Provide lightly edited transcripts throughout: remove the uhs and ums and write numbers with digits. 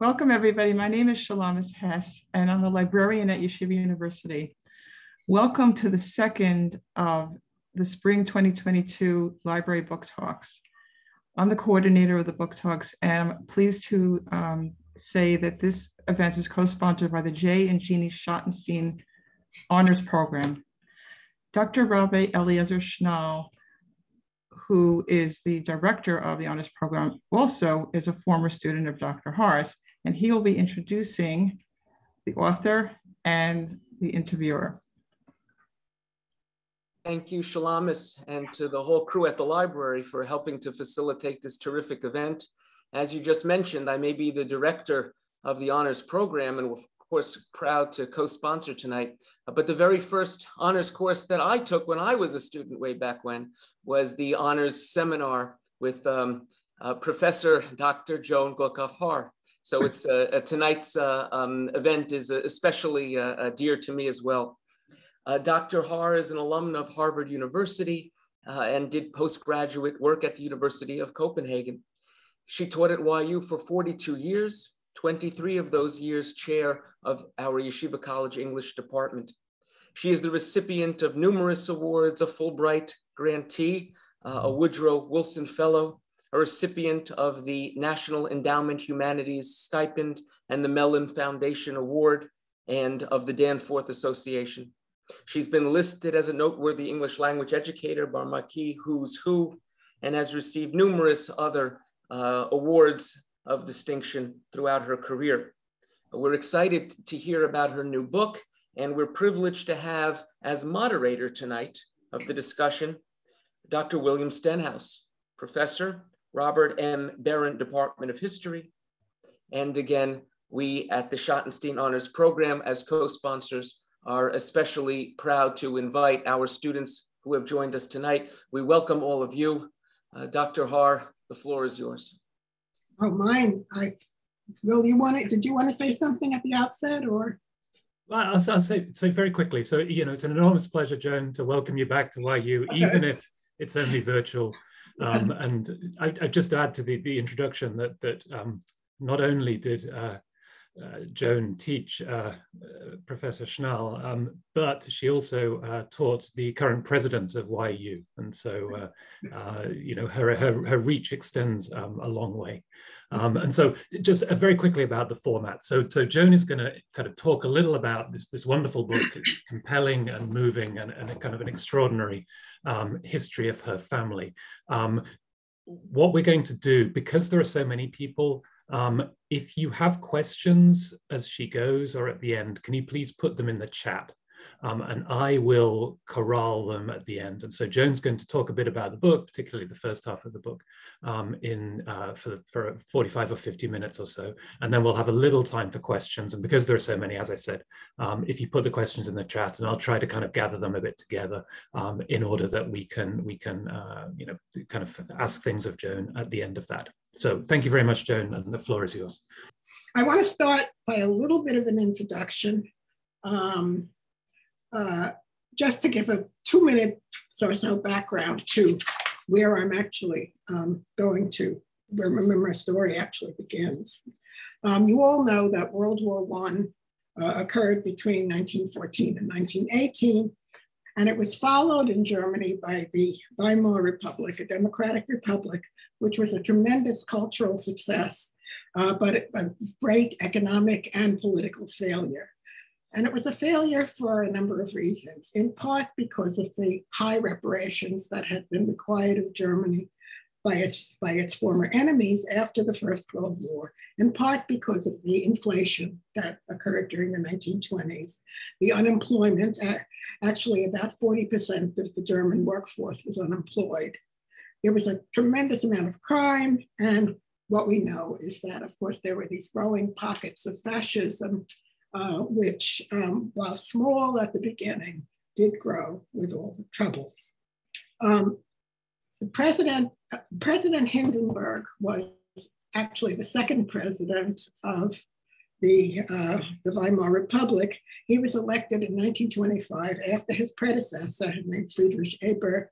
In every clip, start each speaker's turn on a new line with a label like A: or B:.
A: Welcome, everybody. My name is Shalamis Hess, and I'm a librarian at Yeshiva University. Welcome to the second of the Spring 2022 Library Book Talks. I'm the coordinator of the book talks, and I'm pleased to say that this event is co-sponsored by the Jay and Jeannie Schottenstein Honors Program. Dr. Rabbi Eliezer Schnall, who is the director of the Honors Program, also is a former student of Dr. Hahr's, and he will be introducing the author and the interviewer.
B: Thank you, Shalamis, and to the whole crew at the library for helping to facilitate this terrific event. As you just mentioned, I may be the director of the Honors Program, and we're of course proud to co-sponsor tonight. But the very first honors course that I took when I was a student way back when was the Honors Seminar with Professor Dr. Joan Haahr. So it's tonight's event is especially dear to me as well. Dr. Haahr is an alumna of Harvard University and did postgraduate work at the University of Copenhagen. She taught at YU for 42 years, 23 of those years chair of our Yeshiva College English department. She is the recipient of numerous awards, a Fulbright grantee, a Woodrow Wilson Fellow, a recipient of the National Endowment Humanities Stipend and the Mellon Foundation Award, and of the Danforth Association. She's been listed as a noteworthy English language educator by Marquis Who's Who, and has received numerous other awards of distinction throughout her career. We're excited to hear about her new book, and we're privileged to have as moderator tonight of the discussion, Dr. William Stenhouse, Professor, Robert M. Beren Department of History. And again, we at the Schottenstein Honors Program as co-sponsors are especially proud to invite our students who have joined us tonight. We welcome all of you. Dr. Haahr, the floor is yours.
C: Oh, mine. Will, did you want to say something at the outset, or?
D: Well, I'll say very quickly. So, it's an enormous pleasure, Joan, to welcome you back to YU, even if it's only virtual. And I just add to the introduction that not only did Joan teach Professor Schnall, but she also taught the current president of YU. And so, her reach extends a long way. And so just very quickly about the format. So Joan is going to kind of talk a little about this wonderful book. It's compelling and moving and a kind of an extraordinary history of her family. What we're going to do, because there are so many people, if you have questions as she goes or at the end, can you please put them in the chat? And I will corral them at the end. And so Joan's going to talk a bit about the book, particularly the first half of the book, for 45 or 50 minutes or so. And then we'll have a little time for questions. And because there are so many, as I said, if you put the questions in the chat, and I'll try to kind of gather them a bit together in order that we can kind of ask things of Joan at the end of that. So thank you very much, Joan, and the floor is yours.
C: I want to start by a little bit of an introduction. Just to give a 2-minute or so background to where I'm actually going to, where my story actually begins. You all know that World War I occurred between 1914 and 1918, and it was followed in Germany by the Weimar Republic, a democratic republic, which was a tremendous cultural success, but a great economic and political failure. And it was a failure for a number of reasons, in part because of the high reparations that had been required of Germany by its former enemies after the First World War, in part because of the inflation that occurred during the 1920s. The unemployment, actually about 40% of the German workforce was unemployed. There was a tremendous amount of crime, and what we know is that, of course, there were these growing pockets of fascism, which, while small at the beginning, did grow with all the troubles. President Hindenburg was actually the second president of the Weimar Republic. He was elected in 1925 after his predecessor, named Friedrich Eber,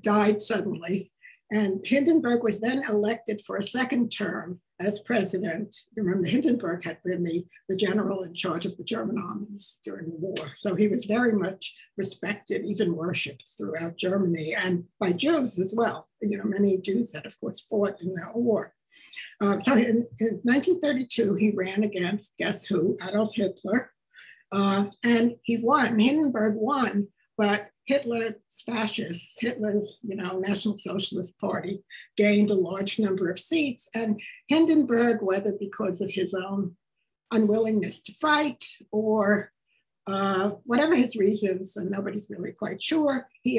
C: died suddenly. And Hindenburg was then elected for a second term as president. Remember, Hindenburg had been the general in charge of the German armies during the war. So he was very much respected, even worshipped throughout Germany and by Jews as well. Many Jews that, of course, fought in that war. So in 1932, he ran against, guess who, Adolf Hitler. And he won, Hindenburg won, but Hitler's fascists, Hitler's National Socialist Party gained a large number of seats, and Hindenburg, whether because of his own unwillingness to fight or whatever his reasons, and nobody's really quite sure, he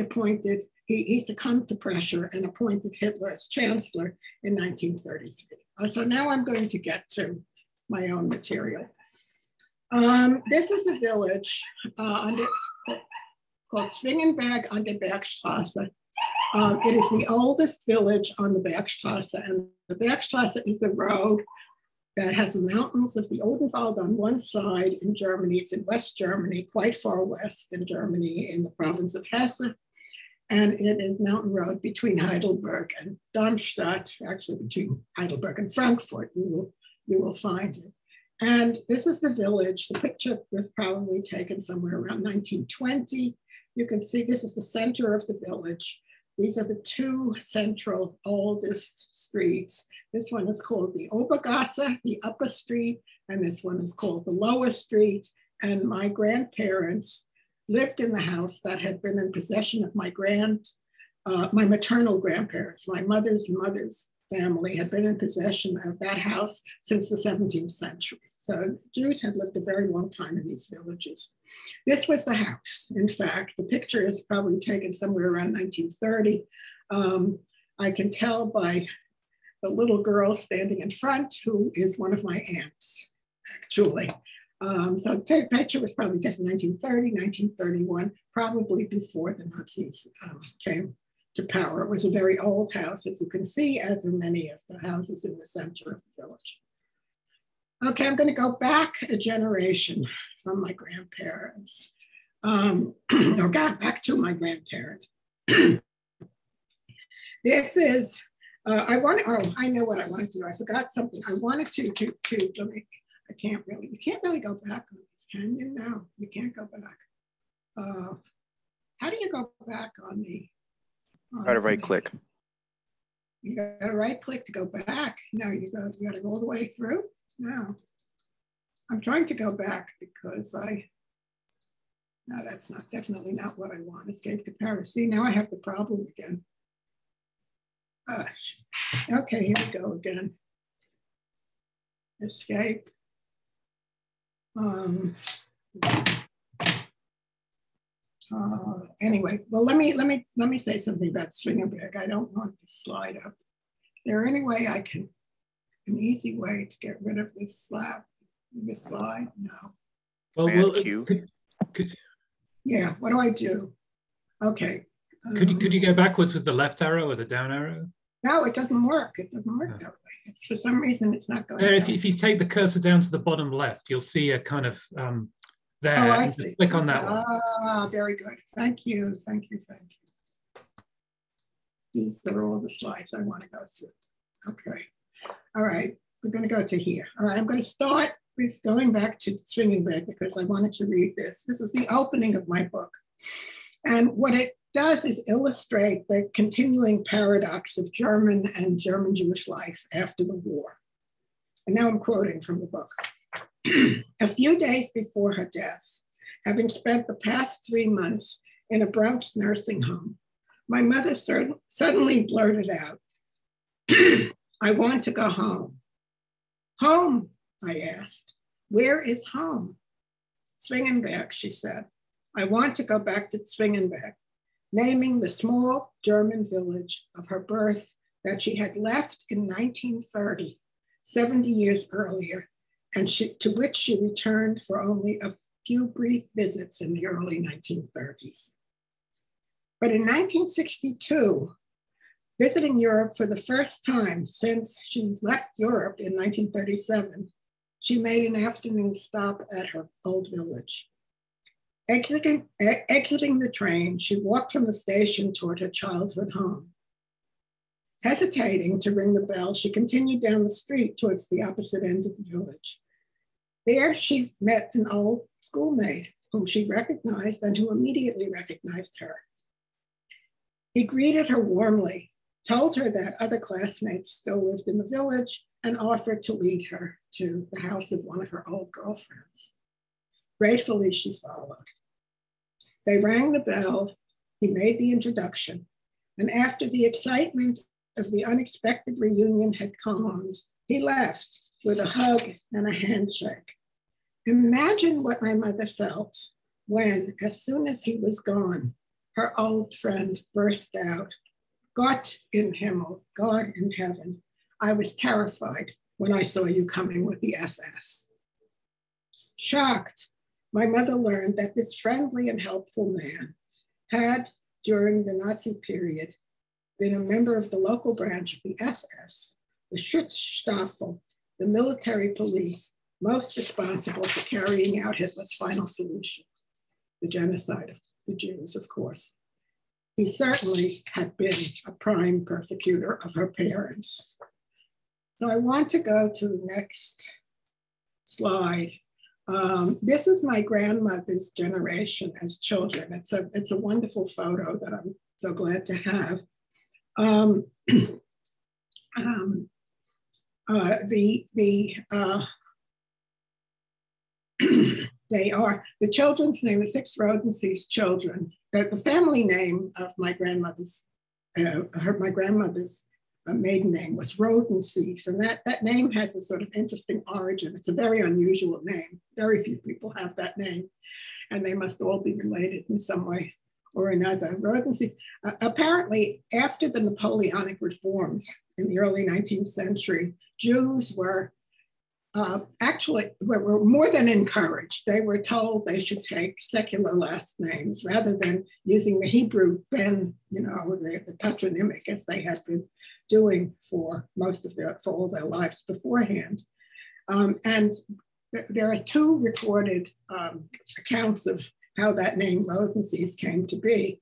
C: succumbed to pressure and appointed Hitler as chancellor in 1933. So now I'm going to get to my own material. This is a village called Zwingenberg an der Bergstraße. It is the oldest village on the Bergstraße, and the Bergstraße is the road that has the mountains of the Odenwald on one side in Germany. It's in West Germany, quite far west in Germany, in the province of Hesse. And it is a mountain road between Heidelberg and Darmstadt, actually between Heidelberg and Frankfurt, you will find it. And this is the village. The picture was probably taken somewhere around 1920. You can see this is the center of the village. These are the two central oldest streets. This one is called the Obergasse, the upper street, and this one is called the lower street. And my grandparents lived in the house that had been in possession of my maternal grandparents. My mother's family had been in possession of that house since the 17th century. So Jews had lived a very long time in these villages. This was the house. In fact, the picture is probably taken somewhere around 1930. I can tell by the little girl standing in front, who is one of my aunts, actually. So the picture was probably taken 1930, 1931, probably before the Nazis came to power. It was a very old house, as you can see, as are many of the houses in the center of the village. Okay, I'm going to go back a generation from my grandparents, or back to my grandparents. This is, I know what I wanted to do. I forgot something. I wanted to you can't really go back on this, can you? No, you can't go back. How do you go back on the?
E: Try to right click.
C: You got to right click to go back. No, you got to go all the way through. No, I'm trying to go back because no, that's definitely not what I want. Escape to Paris. See, now I have the problem again. Okay, here we go again. Escape. Anyway, well, let me say something about Zwingenberg. I don't want to slide up. Is there any way I can, an easy way to get rid of this slide? No.
E: Well, Q.
C: Yeah, what do I do? Okay.
D: Could you go backwards with the left arrow or the down arrow?
C: No, it doesn't work. It doesn't work that way. It's, for some reason, it's not going.
D: If you take the cursor down to the bottom left, you'll see a kind of there.
C: Oh, I see.
D: Click on that one.
C: Ah, very good. Thank you. These are all the slides I want to go through. Okay. All right. We're going to go to here. All right. I'm going to start with going back to Zwingenberg because I wanted to read this. This is the opening of my book. And what it does is illustrate the continuing paradox of German and German Jewish life after the war. And now I'm quoting from the book. A few days before her death, having spent the past 3 months in a Bronx nursing home, my mother suddenly blurted out, I want to go home. Home, I asked. Where is home? Zwingenberg, she said. I want to go back to Zwingenberg, naming the small German village of her birth that she had left in 1930, 70 years earlier, and to which she returned for only a few brief visits in the early 1930s. But in 1962, visiting Europe for the first time since she left Europe in 1937, she made an afternoon stop at her old village. Exiting the train, she walked from the station toward her childhood home. Hesitating to ring the bell, she continued down the street towards the opposite end of the village. There she met an old schoolmate whom she recognized and who immediately recognized her. He greeted her warmly, told her that other classmates still lived in the village, and offered to lead her to the house of one of her old girlfriends. Gratefully, she followed. They rang the bell, he made the introduction, and after the excitement of the unexpected reunion had calmed, he left with a hug and a handshake. Imagine what my mother felt when, as soon as he was gone, her old friend burst out, "Gott im Himmel, God in heaven, I was terrified when I saw you coming with the SS." Shocked, my mother learned that this friendly and helpful man had, during the Nazi period, been a member of the local branch of the SS, the Schutzstaffel, the military police most responsible for carrying out Hitler's final solution, the genocide of the Jews, of course. He certainly had been a prime persecutor of her parents. So I want to go to the next slide. This is my grandmother's generation as children. It's a wonderful photo that I'm so glad to have. The children's name is 6 Rodense's children. The family name of my grandmother's maiden name was Rodense's, and that name has a sort of interesting origin. It's a very unusual name. Very few people have that name, and they must all be related in some way or another. Rodense, apparently after the Napoleonic reforms in the early 19th century, Jews were were more than encouraged. They were told they should take secular last names rather than using the Hebrew Ben, the patronymic, as they had been doing for all their lives beforehand. And there are 2 recorded accounts of how that name Rodense's came to be.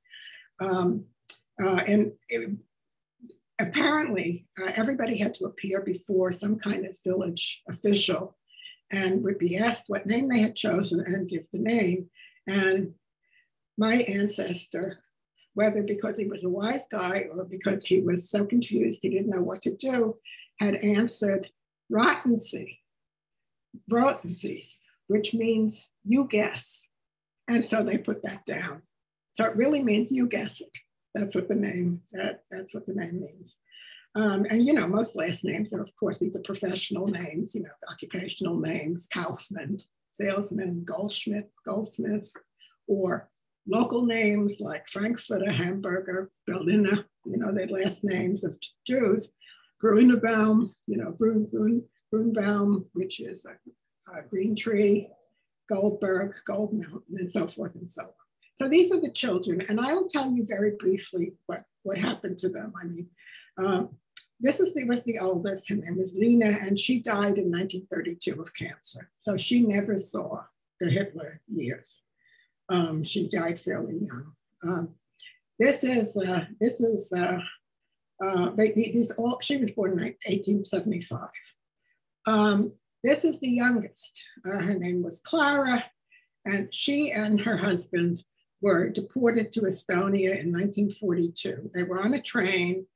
C: Apparently, everybody had to appear before some kind of village official and would be asked what name they had chosen and give the name. And my ancestor, whether because he was a wise guy or because he was so confused he didn't know what to do, had answered Rodense's, which means you guess. And so they put that down. So it really means you guess it. That's what the name means. And most last names are, of course, either professional names, occupational names, Kaufman, salesman, Goldsmith, or local names like Frankfurter, Hamburger, Berliner, they're last names of Jews. Grünebaum, Grünbaum, which is a green tree, Goldberg, Gold Mountain, and so forth and so on. So these are the children, and I'll tell you very briefly what happened to them. This was the oldest. Her name was Lena, and she died in 1932 of cancer. So she never saw the Hitler years. She died fairly young. She was born in 1875. This is the youngest. Her name was Clara, and she and her husband were deported to Estonia in 1942. They were on a train,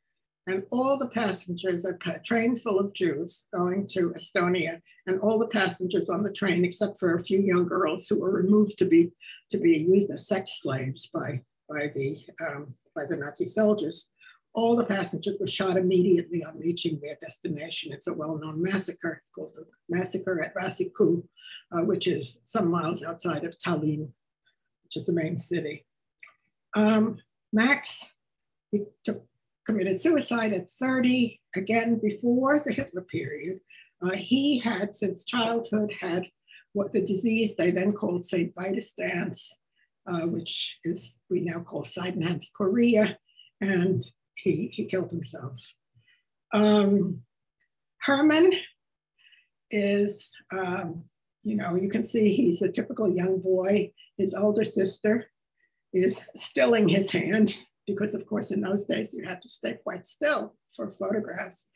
C: and all the passengers, a train full of Jews going to Estonia, and all the passengers on the train, except for a few young girls who were removed to be used as sex slaves by the Nazi soldiers, all the passengers were shot immediately on reaching their destination. It's a well-known massacre called the Massacre at Rasiku, which is some miles outside of Tallinn, which is the main city. Max committed suicide at 30, again, before the Hitler period. He had, since childhood, had what the disease they then called St. Vitus dance, which we now call Seidenheim's chorea, and he killed himself. Herman is, you can see he's a typical young boy. His older sister is stilling his hand because of course in those days you had to stay quite still for photographs.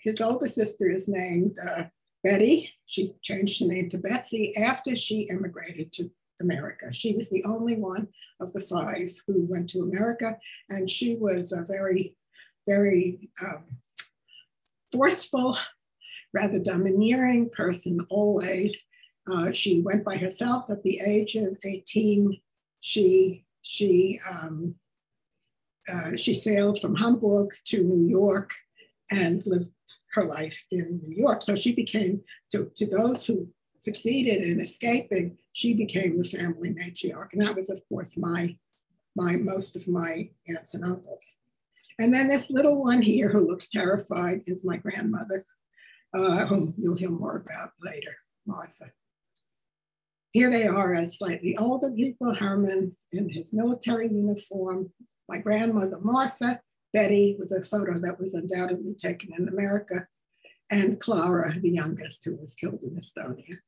C: His older sister is named Betty. She changed her name to Betsy after she immigrated to America. She was the only one of the 5 who went to America, and she was a very, very forceful, rather domineering person always. She went by herself at the age of 18. She sailed from Hamburg to New York and lived her life in New York. So she became, to those who succeeded in escaping, she became the family matriarch. And that was, of course, most of my aunts and uncles. And then this little one here who looks terrified is my grandmother, whom you'll hear more about later, Martha. Here they are as slightly older people, Herman in his military uniform, my grandmother, Martha, Betty, with a photo that was undoubtedly taken in America, and Clara, the youngest, who was killed in Estonia.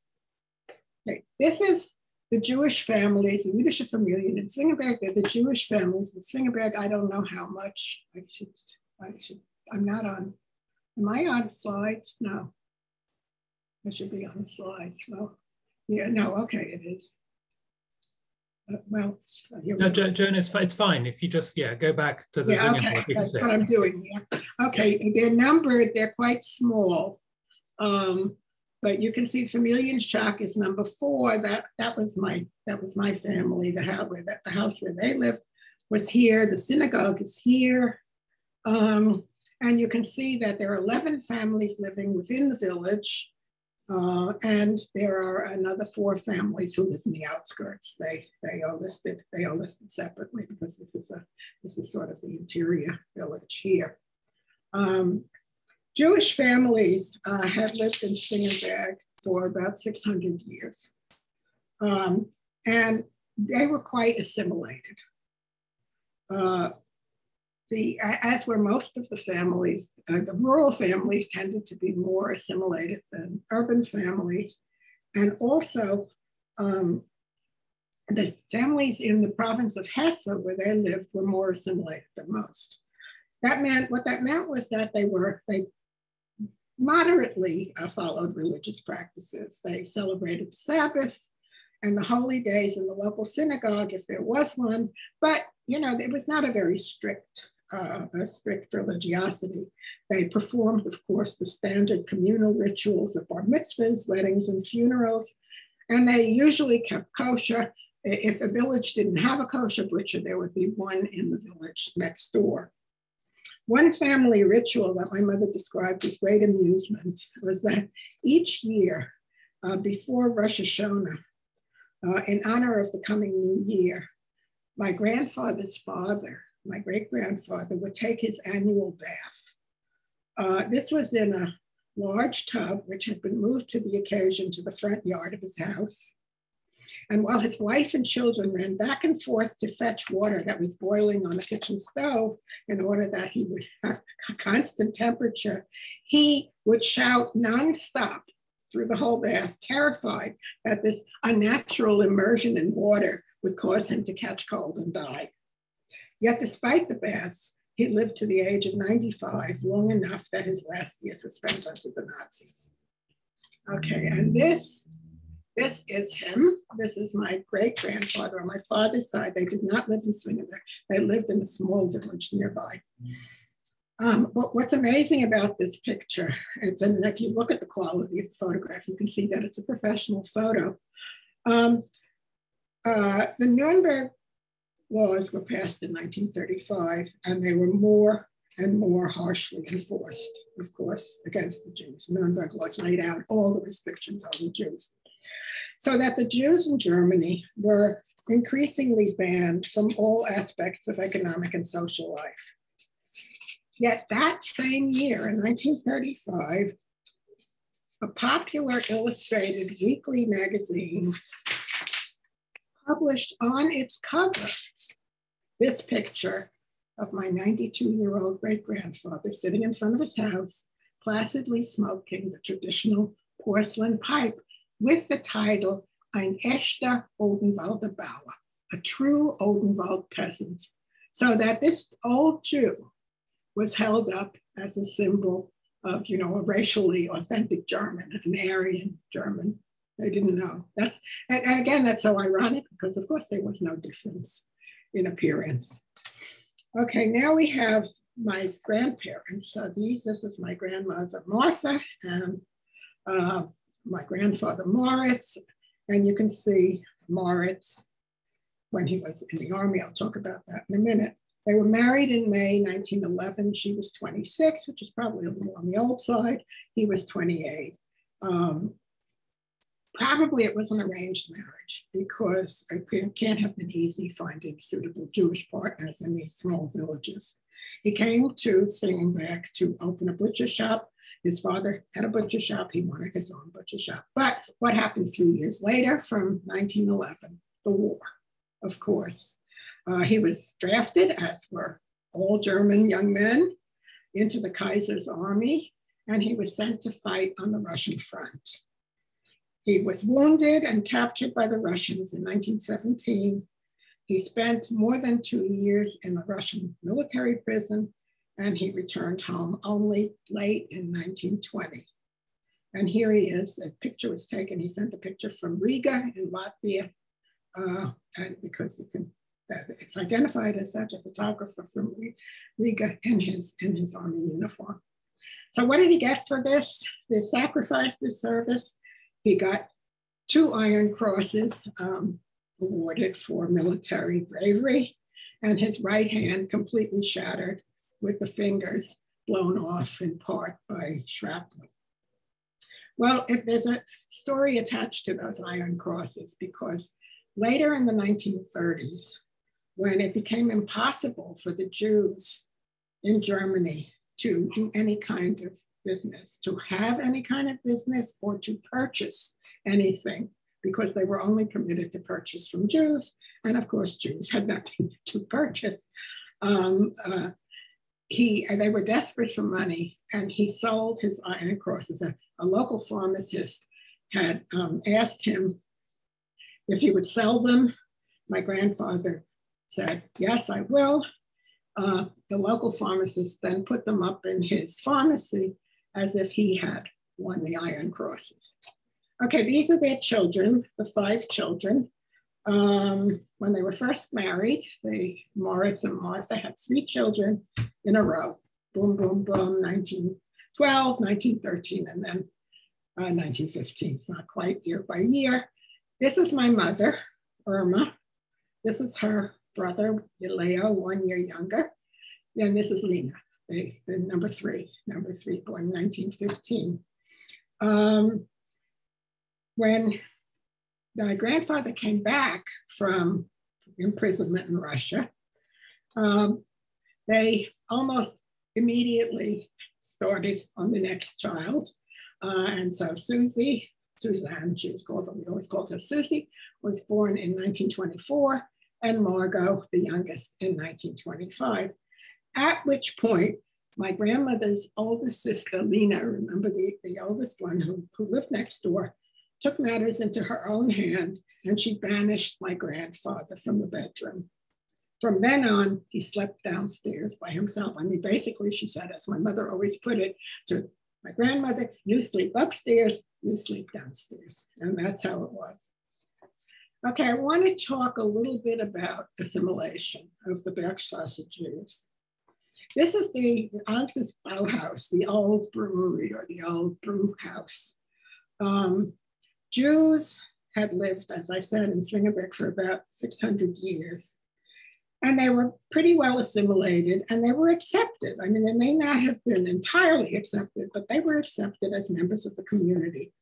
C: Okay. This is the Jewish families, the Jüdische Familien in Zwingenberg. They're the Jewish families in Zwingenberg. I don't know how much I'm not on, am I on slides? No, I should be on slides. Well, yeah, no, okay, it is. Well,
D: no, Joan, it's fine if you just go back to the
C: okay, that's what I'm doing. Yeah. Okay, they're numbered. They're quite small, but you can see Familienschacht is number 4. That was my family. The house where they lived was here. The synagogue is here, and you can see that there are 11 families living within the village. And there are another 4 families who live in the outskirts. They are listed separately because this is sort of the interior village here. Jewish families have lived in Zwingenberg for about 600 years. And they were quite assimilated. As were most of the families, the rural families tended to be more assimilated than urban families. And also the families in the province of Hesse, where they lived, were more assimilated than most. What that meant was that they moderately followed religious practices. They celebrated the Sabbath and the holy days in the local synagogue, if there was one, but it was not a very strict religiosity. They performed, of course, the standard communal rituals of bar mitzvahs, weddings, and funerals, and they usually kept kosher. If a village didn't have a kosher butcher, there would be one in the village next door. One family ritual that my mother described with great amusement was that each year before Rosh Hashanah, in honor of the coming new year, my grandfather's father, my great-grandfather, would take his annual bath. This was in a large tub, which had been moved to the occasion to the front yard of his house. And while his wife and children ran back and forth to fetch water that was boiling on the kitchen stove in order that he would have a constant temperature, he would shout nonstop through the whole bath, terrified that this unnatural immersion in water would cause him to catch cold and die. Yet despite the baths, he lived to the age of 95, long enough that his last years were spent under the Nazis. Okay, and this is him. This is my great-grandfather on my father's side. They did not live in Zwingenberg. They lived in a small village nearby. But what's amazing about this picture is that if you look at the quality of the photograph, you can see that it's a professional photo. The Nuremberg laws were passed in 1935, and they were more and more harshly enforced, of course, against the Jews. Nuremberg laws laid out all the restrictions on the Jews. So that the Jews in Germany were increasingly banned from all aspects of economic and social life. Yet that same year, in 1935, a popular illustrated weekly magazine published on its cover this picture of my 92-year-old great-grandfather sitting in front of his house, placidly smoking the traditional porcelain pipe with the title, Ein echter Odenwalder Bauer, a true Odenwald peasant, So that this old Jew was held up as a symbol of, a racially authentic German, an Aryan German. They didn't know. And again, that's so ironic because of course there was no difference in appearance. Okay, now we have my grandparents. So this is my grandmother, Martha, and my grandfather, Moritz. And you can see Moritz when he was in the army. I'll talk about that in a minute. They were married in May 1911. She was 26, which is probably a little on the old side. He was 28. Probably it was an arranged marriage because it can't have been easy finding suitable Jewish partners in these small villages. He came to Stingenberg to open a butcher shop. His father had a butcher shop. He wanted his own butcher shop. But what happened 3 years later from 1911? The war, of course. He was drafted, as were all German young men, into the Kaiser's army, and he was sent to fight on the Russian front. He was wounded and captured by the Russians in 1917. He spent more than 2 years in the Russian military prison, and he returned home only late in 1920. And here he is. A picture was taken. He sent a picture from Riga in Latvia, and because it's identified as such, a photographer from Riga in his army uniform. So what did he get for this sacrifice, this service? He got 2 Iron Crosses awarded for military bravery, and his right hand completely shattered with the fingers blown off in part by shrapnel. Well, there's a story attached to those Iron Crosses because later in the 1930s, when it became impossible for the Jews in Germany to do any kind of business, to have any kind of business or to purchase anything, because they were only permitted to purchase from Jews. And of course, Jews had nothing to purchase. They were desperate for money, and he sold his Iron Crosses. A local pharmacist had asked him if he would sell them. My grandfather said, yes, I will. The local pharmacist then put them up in his pharmacy as if he had won the Iron Crosses. Okay, these are their children, the 5 children. When they were first married, Moritz and Martha had 3 children in a row. Boom, boom, boom, 1912, 1913, and then 1915. It's not quite year by year. This is my mother, Irma. This is her brother, Leo, 1 year younger. And this is Lena, the number three, born in 1915. When my grandfather came back from imprisonment in Russia, they almost immediately started on the next child. And so Suzanne, she was called, we always called her Susie, was born in 1924, and Margot, the youngest, in 1925. At which point, my grandmother's oldest sister, Lena, remember the oldest one who lived next door, took matters into her own hand, and she banished my grandfather from the bedroom. From then on, he slept downstairs by himself. I mean, basically, she said, as my mother always put it to my grandmother, you sleep upstairs, you sleep downstairs. And that's how it was. Okay, I want to talk a little bit about assimilation of the Bergstrasse Jews. This is the Altes Brauhaus, the old brewery or the old brew house. Jews had lived, as I said, in Slingerberg for about 600 years. And they were pretty well assimilated, and they were accepted. I mean, they may not have been entirely accepted, but they were accepted as members of the community.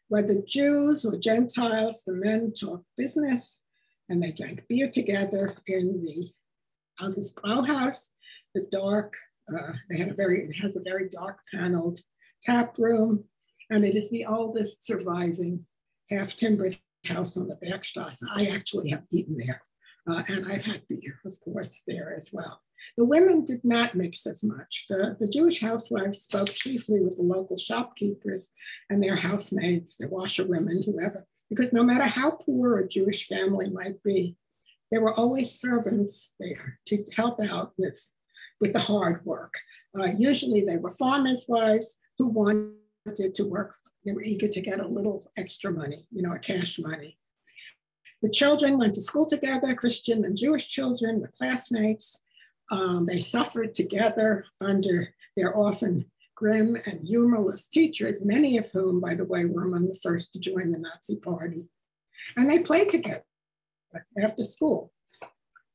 C: Whether Jews or Gentiles, the men talked business, and they drank beer together in the Altes Brauhaus. The dark, it has a very dark paneled tap room, and it is the oldest surviving half-timbered house on the Bergstrasse. I actually have eaten there. And I've had beer, of course, there as well. The women did not mix as much. The Jewish housewives spoke chiefly with the local shopkeepers and their housemaids, their washerwomen, whoever, because no matter how poor a Jewish family might be, there were always servants there to help out with the hard work. Usually they were farmers' wives who wanted to work. They were eager to get a little extra money, a cash money. The children went to school together, Christian and Jewish children were classmates. They suffered together under their often grim and humorless teachers, many of whom, by the way, were among the first to join the Nazi Party. And they played together after school. So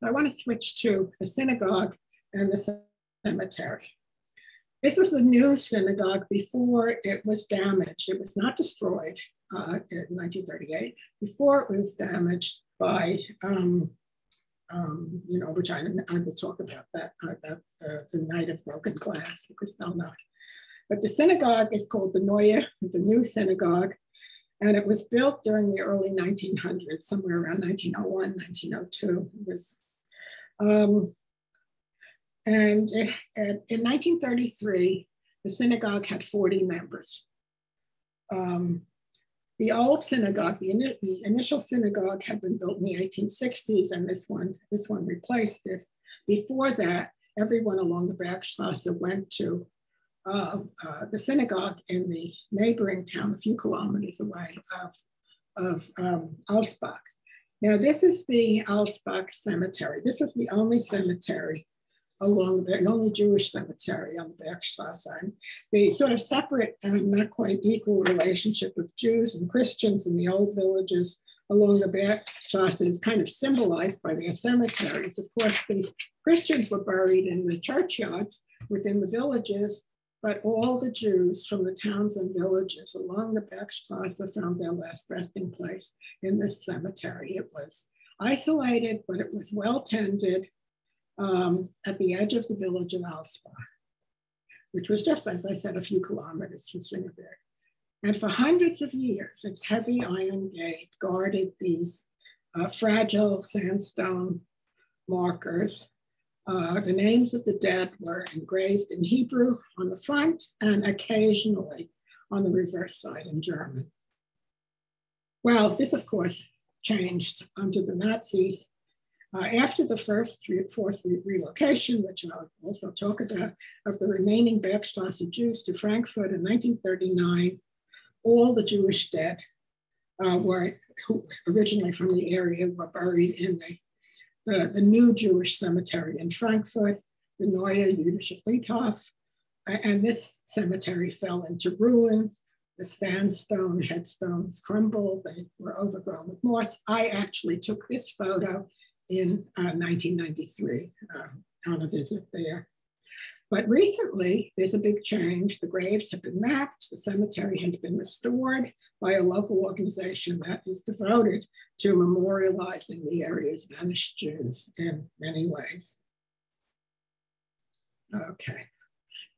C: I want to switch to the synagogue and the cemetery. This is the new synagogue before it was damaged. It was not destroyed in 1938, before it was damaged by, which I will talk about that, the night of broken glass, the Kristallnacht. But the synagogue is called the New Synagogue, and it was built during the early 1900s, somewhere around 1901, 1902. It was, and in 1933, the synagogue had 40 members. The old synagogue, the initial synagogue had been built in the 1860s, and this one replaced it. Before that, everyone along the Bergstrasse went to the synagogue in the neighboring town, a few kilometers away of Alsbach. Now, this is the Alsbach Cemetery. This was the only cemetery the only Jewish cemetery on the Bergstrasse. The sort of separate and not quite equal relationship of Jews and Christians in the old villages along the Bergstrasse is kind of symbolized by their cemeteries. Of course, the Christians were buried in the churchyards within the villages, but all the Jews from the towns and villages along the Bergstrasse found their last resting place in this cemetery. It was isolated, but it was well tended. At the edge of the village of Alsbach, which was just, as I said, a few kilometers from Swingerberg. And for hundreds of years, its heavy iron gate guarded these fragile sandstone markers. The names of the dead were engraved in Hebrew on the front and occasionally on the reverse side in German. Well, this, of course, changed under the Nazis. After the forced relocation, which I'll also talk about, of the remaining Bergstrasse Jews to Frankfurt in 1939, all the Jewish dead who originally from the area were buried in the new Jewish cemetery in Frankfurt, the Neue Jüdische Friedhof, and this cemetery fell into ruin. The sandstone headstones crumbled, they were overgrown with moss. I actually took this photo in 1993 on a visit there. But recently, there's a big change. The graves have been mapped. The cemetery has been restored by a local organization that is devoted to memorializing the area's vanished Jews in many ways. Okay,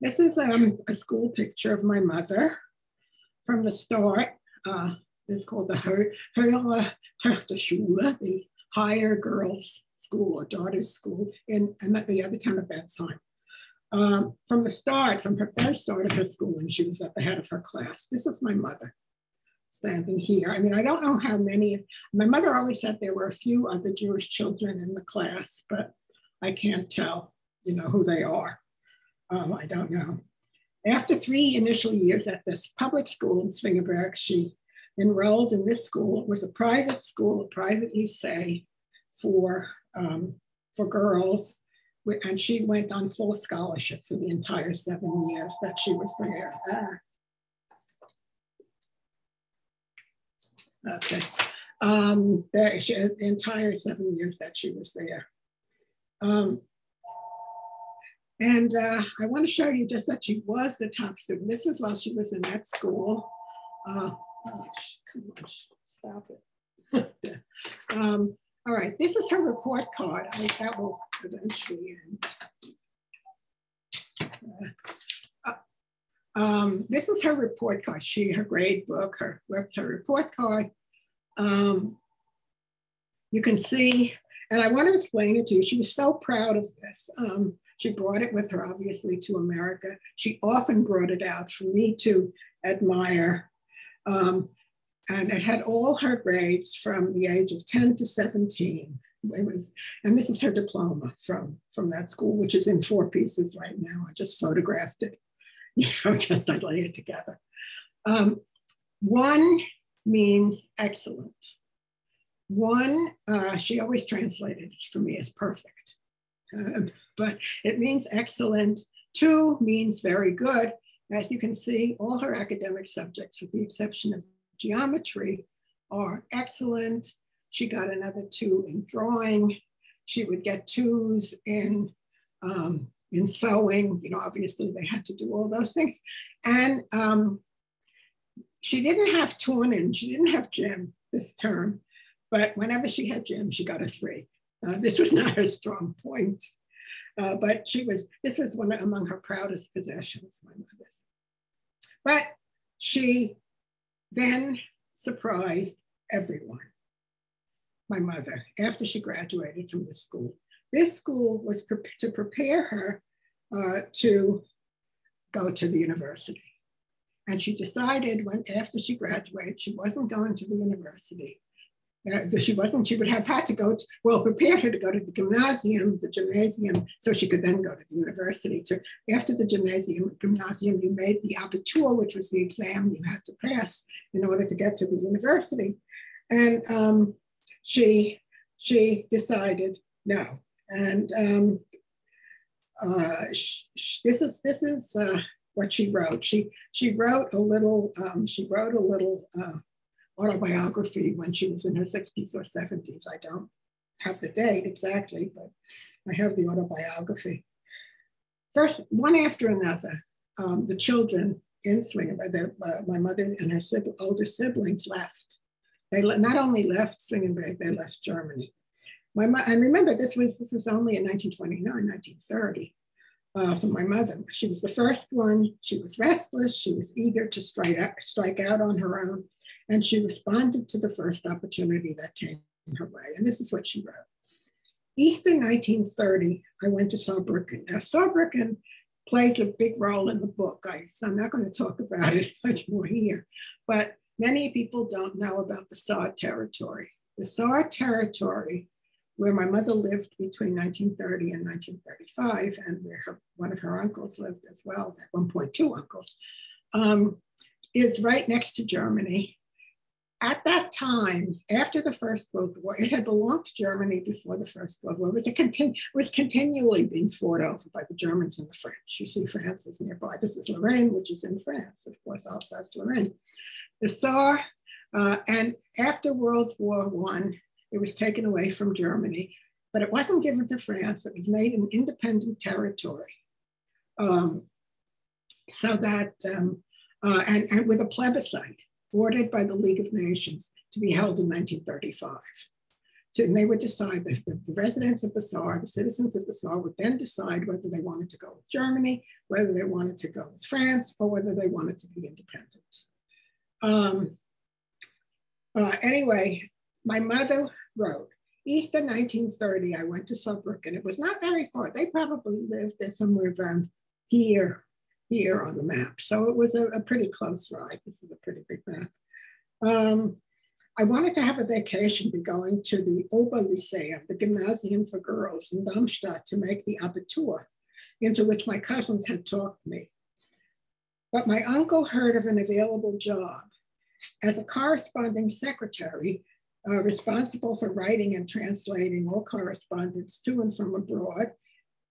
C: this is a school picture of my mother from the start. It's called the Höhere Töchterschule, the higher girls' school or daughters' school in the other town of Bensheim. From the start, from her very start of her schooling, she was at the head of her class. This is my mother standing here. I mean, I don't know how many, my mother always said there were a few other Jewish children in the class, but I can't tell, who they are. I don't know. After 3 initial years at this public school in Swingerberg, she enrolled in this school. It was a private school, a private lycée for girls, and she went on full scholarship for the entire 7 years that she was there. Okay, the entire 7 years that she was there. And I want to show you just that she was the top student. This was while she was in that school. Oh, come on, stop it. All right, this is her report card. I think that will eventually end. This is her report card. Her grade book, her report card. You can see, and I want to explain it to you. She was so proud of this. She brought it with her, obviously, to America. She often brought it out for me to admire. And it had all her grades from the age of 10 to 17. And this is her diploma from that school, which is in 4 pieces right now. I just photographed it, just I lay it together. 1 means excellent. 1, she always translated it for me as perfect, but it means excellent. 2 means very good. As you can see, all her academic subjects, with the exception of geometry, are excellent. She got another 2 in drawing. She would get 2s in sewing. Obviously they had to do all those things. And she didn't have turning, she didn't have gym this term, but whenever she had gym, she got a 3. This was not her strong point, but this was one among her proudest possessions, my mother's. But she then surprised everyone. My mother, after she graduated from this school. This school was to prepare her to go to the university. And she decided after she graduated, she wasn't going to the university. She would have had to go prepared her to go to the gymnasium, so she could then go to the university. So after the gymnasium, you made the Abitur, which was the exam you had to pass in order to get to the university. And she decided no. And this is what she wrote. She wrote a little autobiography when she was in her 60s or 70s. I don't have the date exactly, but I have the autobiography. First, one after another, the children in Swingenberg, my mother and her older siblings left. They not only left Swingenberg, they left Germany. I remember this was only in 1929, 1930. For my mother. She was the first one. She was restless. She was eager to strike out on her own. And she responded to the first opportunity that came her way. And this is what she wrote. Easter 1930, I went to Saarbrücken. Now, Saarbrücken plays a big role in the book. So I'm not going to talk about it much more here. But many people don't know about the Saar territory. The Saar territory, where my mother lived between 1930 and 1935, and where one of her uncles lived as well, at one point 2 uncles, is right next to Germany. At that time, after the First World War, it had belonged to Germany before the First World War. It was continually being fought over by the Germans and the French. You see France is nearby. This is Lorraine, which is in France, of course, Alsace-Lorraine. The Saar, and after World War I, it was taken away from Germany, but it wasn't given to France. It was made an independent territory. So that, and with a plebiscite ordered by the League of Nations to be held in 1935. So, and they would decide, the residents of the Saar, the citizens of the Saar would then decide whether they wanted to go with Germany, whether they wanted to go with France, or whether they wanted to be independent. Anyway, my mother wrote, Easter 1930, I went to Saarbrücken. It was not very far. They probably lived there somewhere around here on the map. So it was a pretty close ride. This is a pretty big map. I wanted to have a vacation, be going to the Oberlyceum, the Gymnasium for Girls in Darmstadt, to make the Abitur, into which my cousins had talked me. But my uncle heard of an available job as a corresponding secretary responsible for writing and translating all correspondence to and from abroad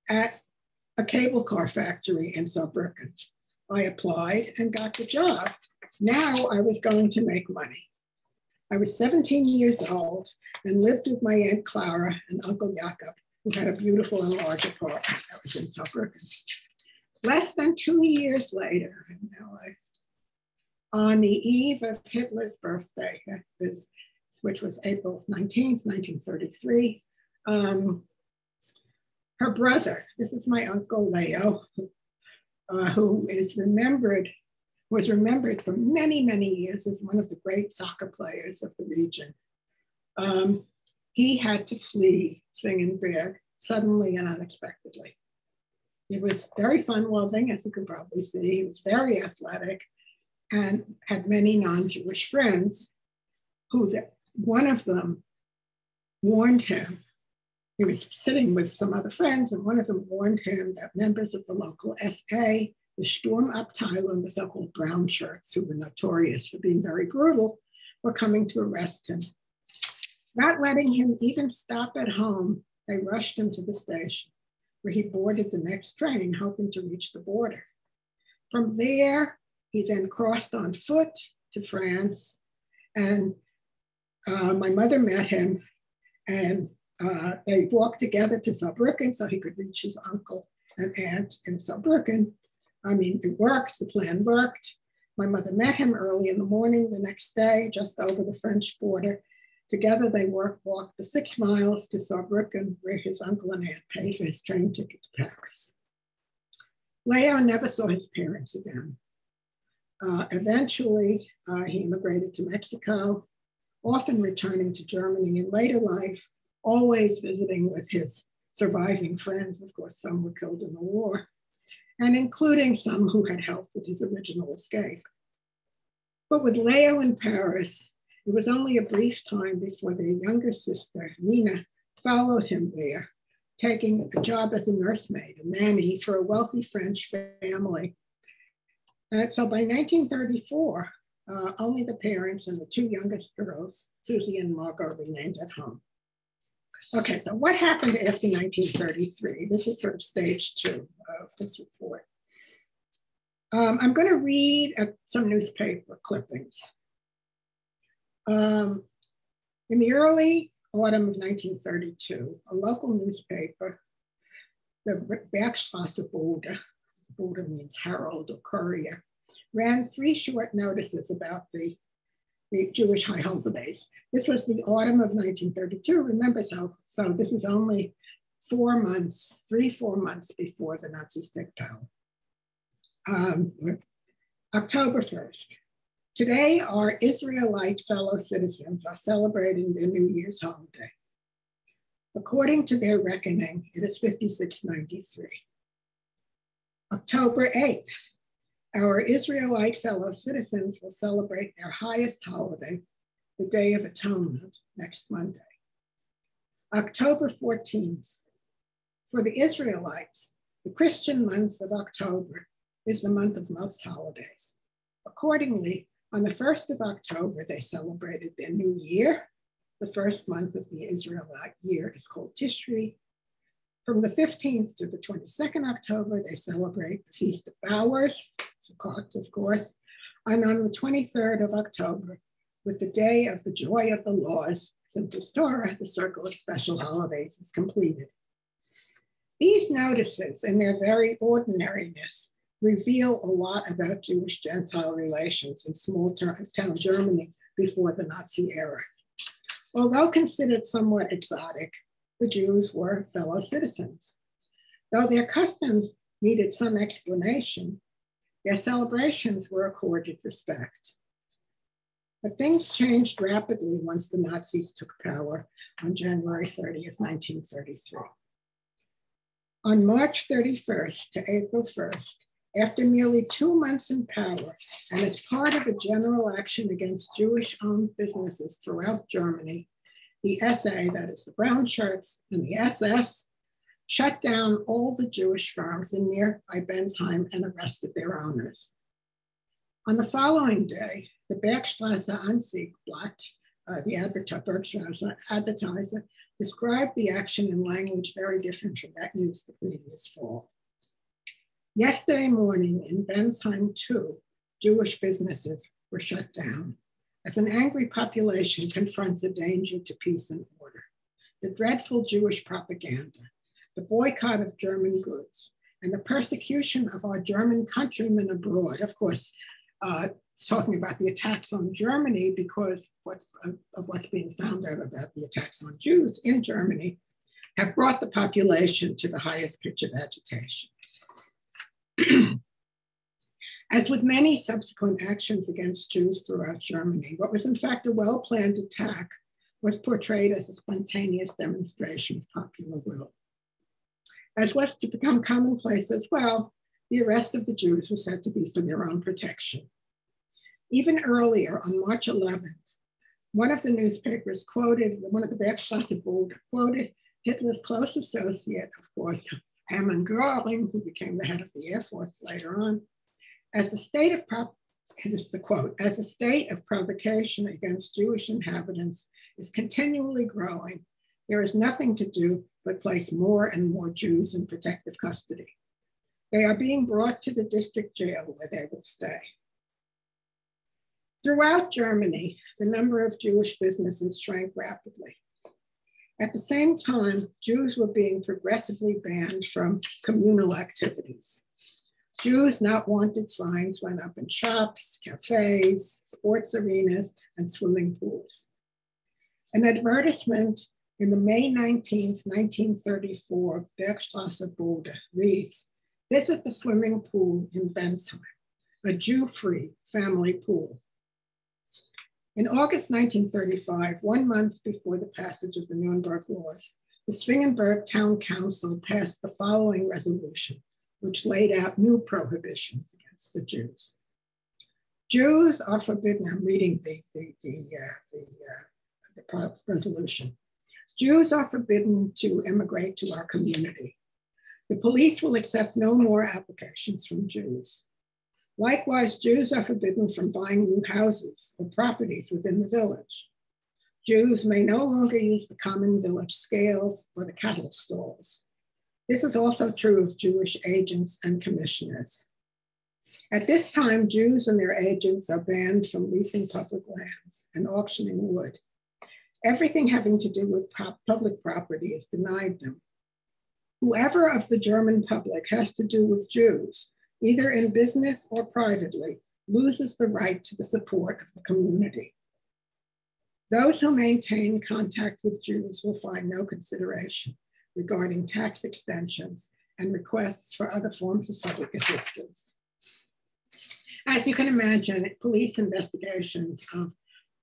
C: at a cable car factory in Saarbrücken. I applied and got the job. Now I was going to make money. I was 17 years old and lived with my Aunt Clara and Uncle Jakob, who had a beautiful and large apartment that was in Saarbrücken. Less than 2 years later, on the eve of Hitler's birthday, which was April 19th, 1933, her brother, this is my Uncle Leo, who was remembered for many, many years as one of the great soccer players of the region. He had to flee Zwingenberg suddenly and unexpectedly. He was very fun-loving, as you can probably see. He was very athletic and had many non-Jewish friends who one of them warned him he was sitting with some other friends, and one of them warned him that members of the local SA, the Sturmabteilung, the so-called brown shirts, who were notorious for being very brutal, were coming to arrest him. Not letting him even stop at home, they rushed him to the station, where he boarded the next train, hoping to reach the border. From there, he then crossed on foot to France, and my mother met him, and they walked together to Saarbrücken so he could reach his uncle and aunt in Saarbrücken. I mean, it worked, the plan worked. My mother met him early in the morning the next day, just over the French border. Together they walked the 6 miles to Saarbrücken, where his uncle and aunt paid for his train ticket to Paris. Leo never saw his parents again. Eventually, he immigrated to Mexico, often returning to Germany in later life, always visiting with his surviving friends. Of course, some were killed in the war, and including some who had helped with his original escape. But with Leo in Paris, it was only a brief time before their younger sister, Nina, followed him there, taking a job as a nursemaid, a nanny for a wealthy French family. And so by 1934, only the parents and the 2 youngest girls, Susie and Margot, remained at home. Okay, so what happened after 1933? This is sort of stage 2 of this report. I'm going to read some newspaper clippings. In the early autumn of 1932, a local newspaper, the Bergstrasse Bode means herald or courier, ran 3 short notices about the Jewish high holidays. This was the autumn of 1932. Remember, so this is only 4 months, 3-4 months before the Nazis take power. October 1st. Today, our Israelite fellow citizens are celebrating their New Year's holiday. According to their reckoning, it is 5693. October 8th. Our Israelite fellow citizens will celebrate their highest holiday, the Day of Atonement, next Monday. October 14th. For the Israelites, the Christian month of October is the month of most holidays. Accordingly, on the 1st of October, they celebrated their new year. The first month of the Israelite year is called Tishri. From the 15th to the 22nd October, they celebrate the Feast of Bowers, Sukkot, of course. And on the 23rd of October, with the Day of the Joy of the Laws, Simchas Torah, the circle of special holidays is completed. These notices, in their very ordinariness, reveal a lot about Jewish-Gentile relations in small-town Germany before the Nazi era. Although considered somewhat exotic, the Jews were fellow citizens. Though their customs needed some explanation, their celebrations were accorded respect. But things changed rapidly once the Nazis took power on January 30th, 1933. On March 31st to April 1st, after nearly 2 months in power, and as part of a general action against Jewish-owned businesses throughout Germany, the SA, that is the brown shirts, and the SS shut down all the Jewish firms in nearby Bensheim and arrested their owners. On the following day, the Bergstrasse Anzeigenblatt, the Bergstrasse advertiser, described the action in language very different from that used the previous fall. Yesterday morning in Bensheim, too, Jewish businesses were shut down as an angry population confronts a danger to peace and order. The dreadful Jewish propaganda, the boycott of German goods, and the persecution of our German countrymen abroad. Of course, it's talking about the attacks on Germany because of what's being found out about the attacks on Jews in Germany have brought the population to the highest pitch of agitation. As with many subsequent actions against Jews throughout Germany, what was in fact a well-planned attack was portrayed as a spontaneous demonstration of popular will. As was to become commonplace as well, the arrest of the Jews was said to be for their own protection. Even earlier, on March 11th, one of the newspapers quoted, one of the Bergstrasse Bode quoted Hitler's close associate, of course, Hermann Göring, who became the head of the Air Force later on, as the state of this is the quote, as the state of provocation against Jewish inhabitants is continually growing, there is nothing to do but place more and more Jews in protective custody. They are being brought to the district jail where they will stay. Throughout Germany, the number of Jewish businesses shrank rapidly. At the same time, Jews were being progressively banned from communal activities. Jews not wanted signs went up in shops, cafes, sports arenas, and swimming pools. An advertisement in the May 19th, 1934 Bergstrasse Bode reads, "Visit the swimming pool in Bensheim, a Jew-free family pool." In August 1935, 1 month before the passage of the Nuremberg Laws, the Zwingenberg Town Council passed the following resolution, which laid out new prohibitions against the Jews. Jews are forbidden, I'm reading the resolution. Jews are forbidden to immigrate to our community. The police will accept no more applications from Jews. Likewise, Jews are forbidden from buying new houses or properties within the village. Jews may no longer use the common village scales or the cattle stalls. This is also true of Jewish agents and commissioners. At this time, Jews and their agents are banned from leasing public lands and auctioning wood. Everything having to do with public property is denied them. Whoever of the German public has to do with Jews, either in business or privately, loses the right to the support of the community. Those who maintain contact with Jews will find no consideration regarding tax extensions and requests for other forms of public assistance. As you can imagine, police investigations of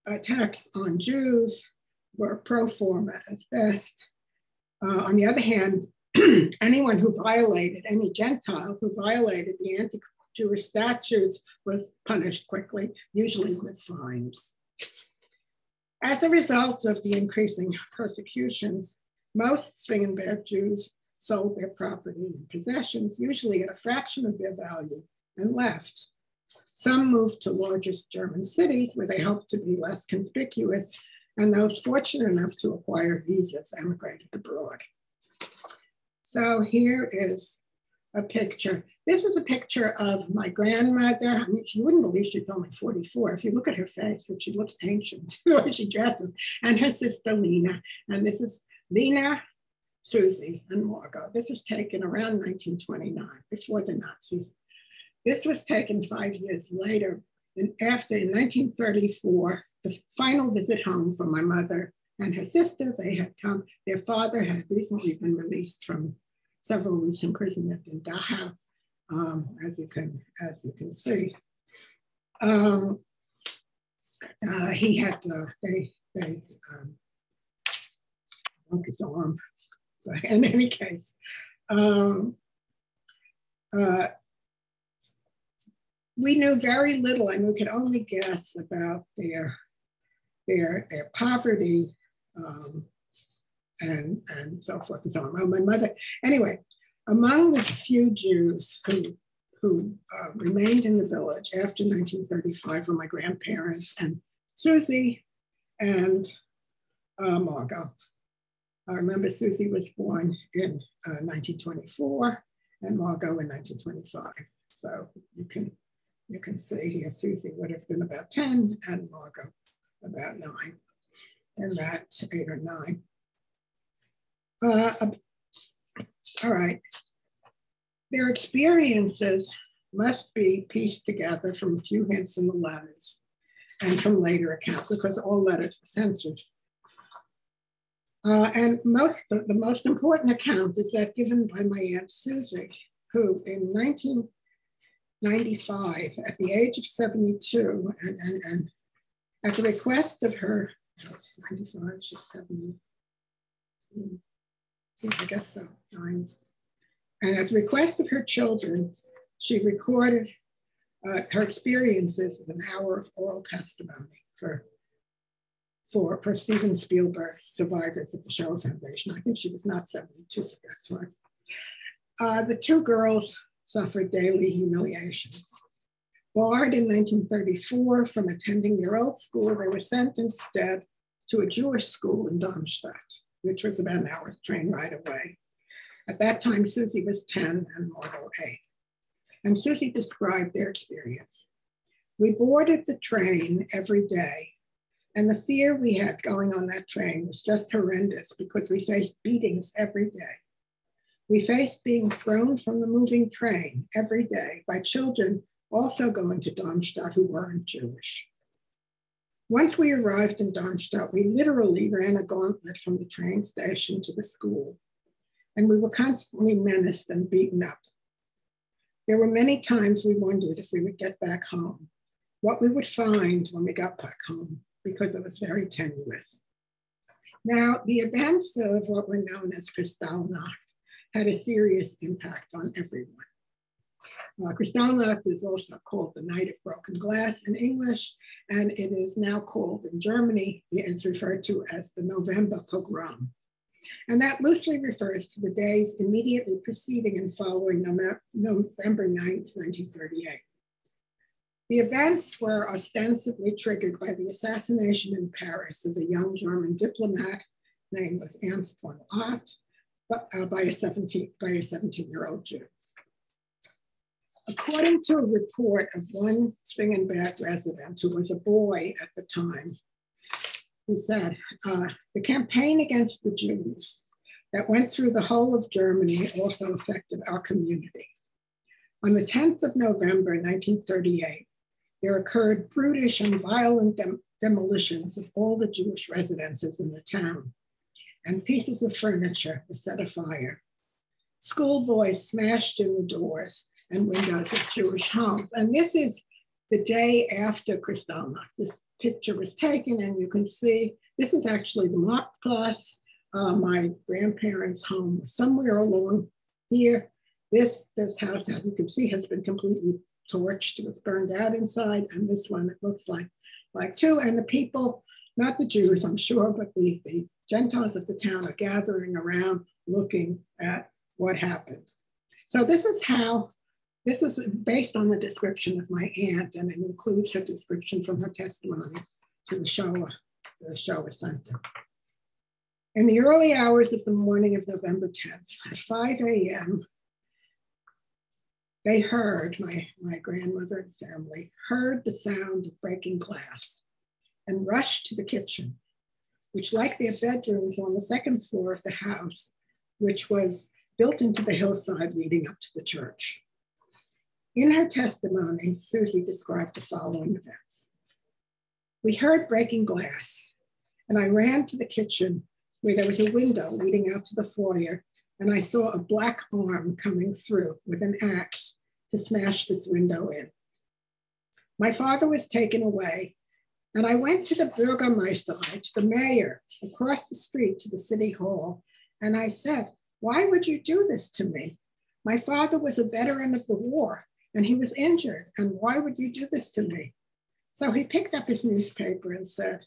C: attacks on Jews were pro forma at best. On the other hand, anyone who violated, any Gentile who violated the anti-Jewish statutes was punished quickly, usually with fines. As a result of the increasing persecutions, most Zwingenberg Jews sold their property and possessions, usually at a fraction of their value, and left. Some moved to larger German cities where they hoped to be less conspicuous, and those fortunate enough to acquire visas emigrated abroad. So here is a picture. This is a picture of my grandmother. I mean, you wouldn't believe she's only 44. If you look at her face, which she looks ancient, the way she dresses, and her sister Lena. And this is Lena, Susie, and Margot. This was taken around 1929, before the Nazis. This was taken 5 years later. And after, in 1934, the final visit home for my mother and her sister, they had come. Their father had recently been released from several weeks imprisonment in Dachau, as you can see. He had they broke his arm. But in any case, we knew very little, and we could only guess about their poverty and so forth and so on. Well, my mother, anyway, among the few Jews who remained in the village after 1935 were my grandparents and Susie and Margot. I remember Susie was born in 1924 and Margot in 1925. So you can see here, Susie would have been about 10 and Margot about 9, and that's 8 or 9. All right. Their experiences must be pieced together from a few hints in the letters and from later accounts, because all letters were censored. And the most important account is that given by my Aunt Susie, who in 1995, at the age of 72, and at the request of her, 95, she's 70, I guess so, 9. And at the request of her children, she recorded her experiences as an hour of oral testimony for for Steven Spielberg's Survivors of the Shoah Foundation. I think she was not 72 at that time. The two girls suffered daily humiliations. Barred in 1934 from attending their old school, they were sent instead to a Jewish school in Darmstadt, which was about an hour's train ride away. At that time, Susie was 10 and Margot 8. And Susie described their experience. We boarded the train every day, and the fear we had going on that train was just horrendous because we faced beatings every day. We faced being thrown from the moving train every day by children also going to Darmstadt who weren't Jewish. Once we arrived in Darmstadt, we literally ran a gauntlet from the train station to the school, and we were constantly menaced and beaten up. There were many times we wondered if we would get back home, what we would find when we got back home, because it was very tenuous. Now, the events of what were known as Kristallnacht had a serious impact on everyone. Kristallnacht is also called the Night of Broken Glass in English, and it is now called in Germany, it's referred to as the November Pogrom. And that loosely refers to the days immediately preceding and following November 9th, 1938. The events were ostensibly triggered by the assassination in Paris of a young German diplomat named was Ernst von Ott, by a 17-year-old Jew. According to a report of one Zwingenberg resident who was a boy at the time, who said, the campaign against the Jews that went through the whole of Germany also affected our community. On the 10th of November, 1938, there occurred brutish and violent demolitions of all the Jewish residences in the town, and pieces of furniture were set afire. Schoolboys smashed in the doors and windows of Jewish homes. And this is the day after Kristallnacht. This picture was taken, and you can see, this is actually the Marktplatz. My grandparents' home was somewhere along here. This house, as you can see, has been completely torched. It was burned out inside, and this one, it looks like too. And the people, not the Jews, I'm sure, but the Gentiles of the town are gathering around looking at what happened. So this is based on the description of my aunt, and it includes her description from her testimony to the Shoah Center. In the early hours of the morning of November 10th, at 5 a.m., they heard, my grandmother and family, heard the sound of breaking glass and rushed to the kitchen, which, like their bedrooms on the second floor of the house, which was built into the hillside leading up to the church. In her testimony, Susie described the following events. We heard breaking glass, and I ran to the kitchen where there was a window leading out to the foyer, and I saw a black arm coming through with an axe to smash this window in. My father was taken away, and I went to the Bürgermeisterei, to the mayor, across the street to the city hall, and I said, why would you do this to me? My father was a veteran of the war, and he was injured, and why would you do this to me? So he picked up his newspaper and said,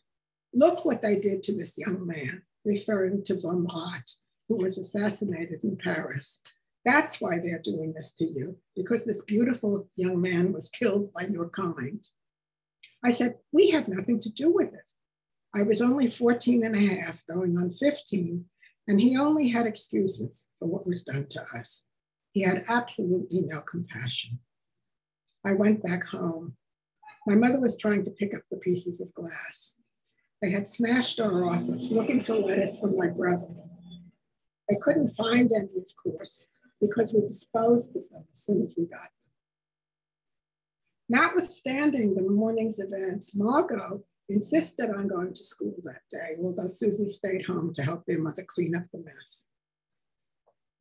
C: look what they did to this young man, referring to von Rath, who was assassinated in Paris. That's why they're doing this to you, because this beautiful young man was killed by your kind. I said, we have nothing to do with it. I was only 14 and a half, going on 15, and he only had excuses for what was done to us. He had absolutely no compassion. I went back home. My mother was trying to pick up the pieces of glass. They had smashed our office looking for letters from my brother. They couldn't find any, of course, because we disposed of them as soon as we got them. Notwithstanding the morning's events, Margot insisted on going to school that day, although Susie stayed home to help their mother clean up the mess.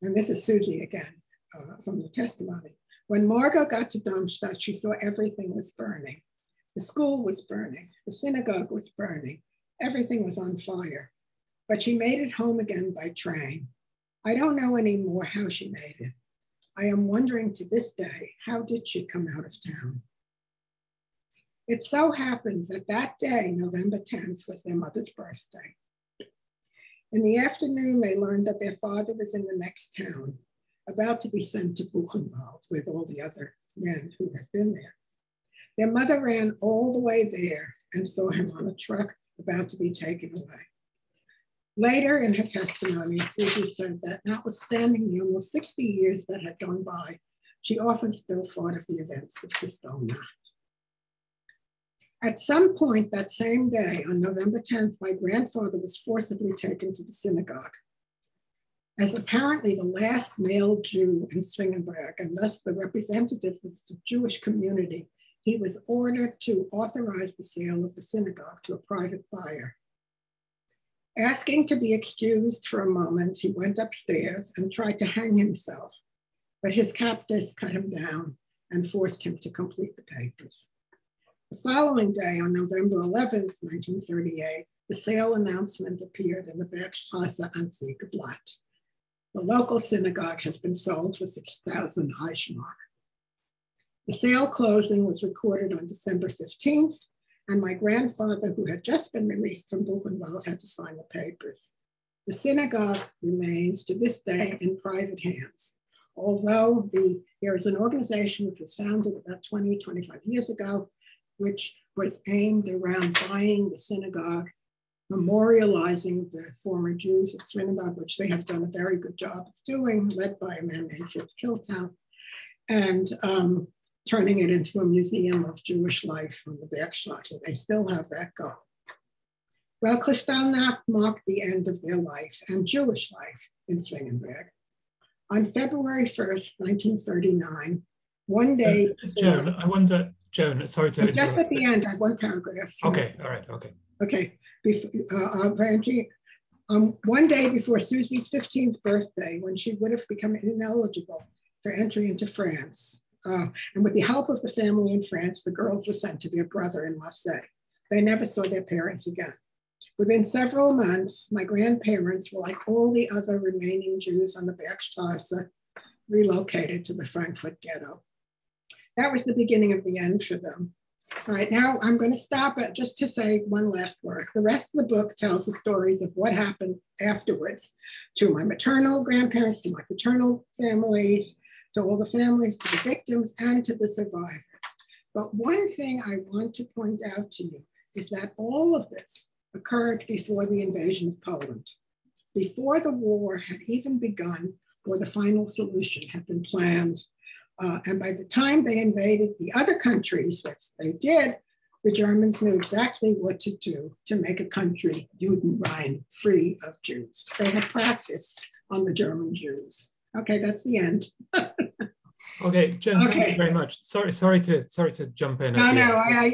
C: And this is Susie again from the testimony. When Margot got to Darmstadt, she saw everything was burning. The school was burning, the synagogue was burning, everything was on fire. But she made it home again by train. I don't know anymore how she made it. I am wondering to this day, how did she come out of town? It so happened that that day, November 10th, was their mother's birthday. In the afternoon, they learned that their father was in the next town, about to be sent to Buchenwald with all the other men who had been there. Their mother ran all the way there and saw him on a truck about to be taken away. Later in her testimony, Susie said that notwithstanding the almost 60 years that had gone by, she often still thought of the events of Kristallnacht. At some point that same day, on November 10th, my grandfather was forcibly taken to the synagogue. As apparently the last male Jew in Zwingenberg, and thus the representative of the Jewish community, he was ordered to authorize the sale of the synagogue to a private buyer. Asking to be excused for a moment, he went upstairs and tried to hang himself, but his captors cut him down and forced him to complete the papers. The following day, on November 11th, 1938, the sale announcement appeared in the Bergstrasse Anzeigeblatt. The local synagogue has been sold for 6,000 Reichsmark. The sale closing was recorded on December 15th, and my grandfather, who had just been released from Buchenwald, had to sign the papers. The synagogue remains to this day in private hands, although there is an organization which was founded about 25 years ago, which was aimed around buying the synagogue, memorializing the former Jews of Zwingenberg, which they have done a very good job of doing, led by a man named Fritz Kiltow, and turning it into a museum of Jewish life from the Bergstrasse. They still have that goal. Well, Kristallnacht marked the end of their life and Jewish life in Zwingenberg. On February 1st, 1939, one day before—
D: Joan, sorry to interrupt.
C: Just at the end, I have one paragraph.
D: Okay, all right, okay.
C: Okay, one day before Susie's 15th birthday, when she would have become ineligible for entry into France, and with the help of the family in France, the girls were sent to their brother in Marseille. They never saw their parents again. Within several months, my grandparents were, like all the other remaining Jews on the Bergstrasse, relocated to the Frankfurt ghetto. That was the beginning of the end for them. All right, now I'm going to stop it just to say one last word. The rest of the book tells the stories of what happened afterwards to my maternal grandparents, to my paternal families, to all the families, to the victims, and to the survivors. But one thing I want to point out to you is that all of this occurred before the invasion of Poland, before the war had even begun or the final solution had been planned. And by the time they invaded the other countries, which they did, the Germans knew exactly what to do to make a country Judenrein, free of Jews. They had practiced on the German Jews. Okay, that's the end.
D: Okay, Jen, thank you very much. Sorry to jump in.
C: Sorry,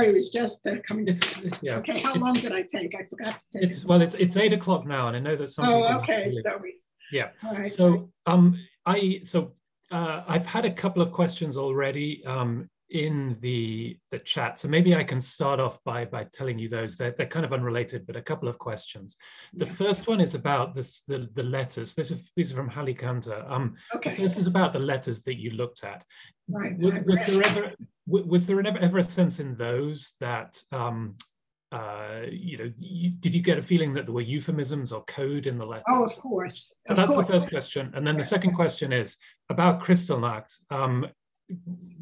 C: it was just coming to
D: yeah.
C: Okay, how long did I take? I forgot to take it.
D: Well, it's 8 o'clock now, and I know that some people—
C: okay, sorry.
D: Yeah,
C: all right.
D: So I've had a couple of questions already in the chat, so maybe I can start off by telling you those. They're kind of unrelated, but a couple of questions. The first one is about the letters. These are from Hallie Kanter.
C: Okay.
D: The first is about the letters that you looked at.
C: Right.
D: Was there ever a sense in those that did you get a feeling that there were euphemisms or code in the letters?
C: Oh, of course.
D: So that's the first question. And then the second question is about Kristallnacht.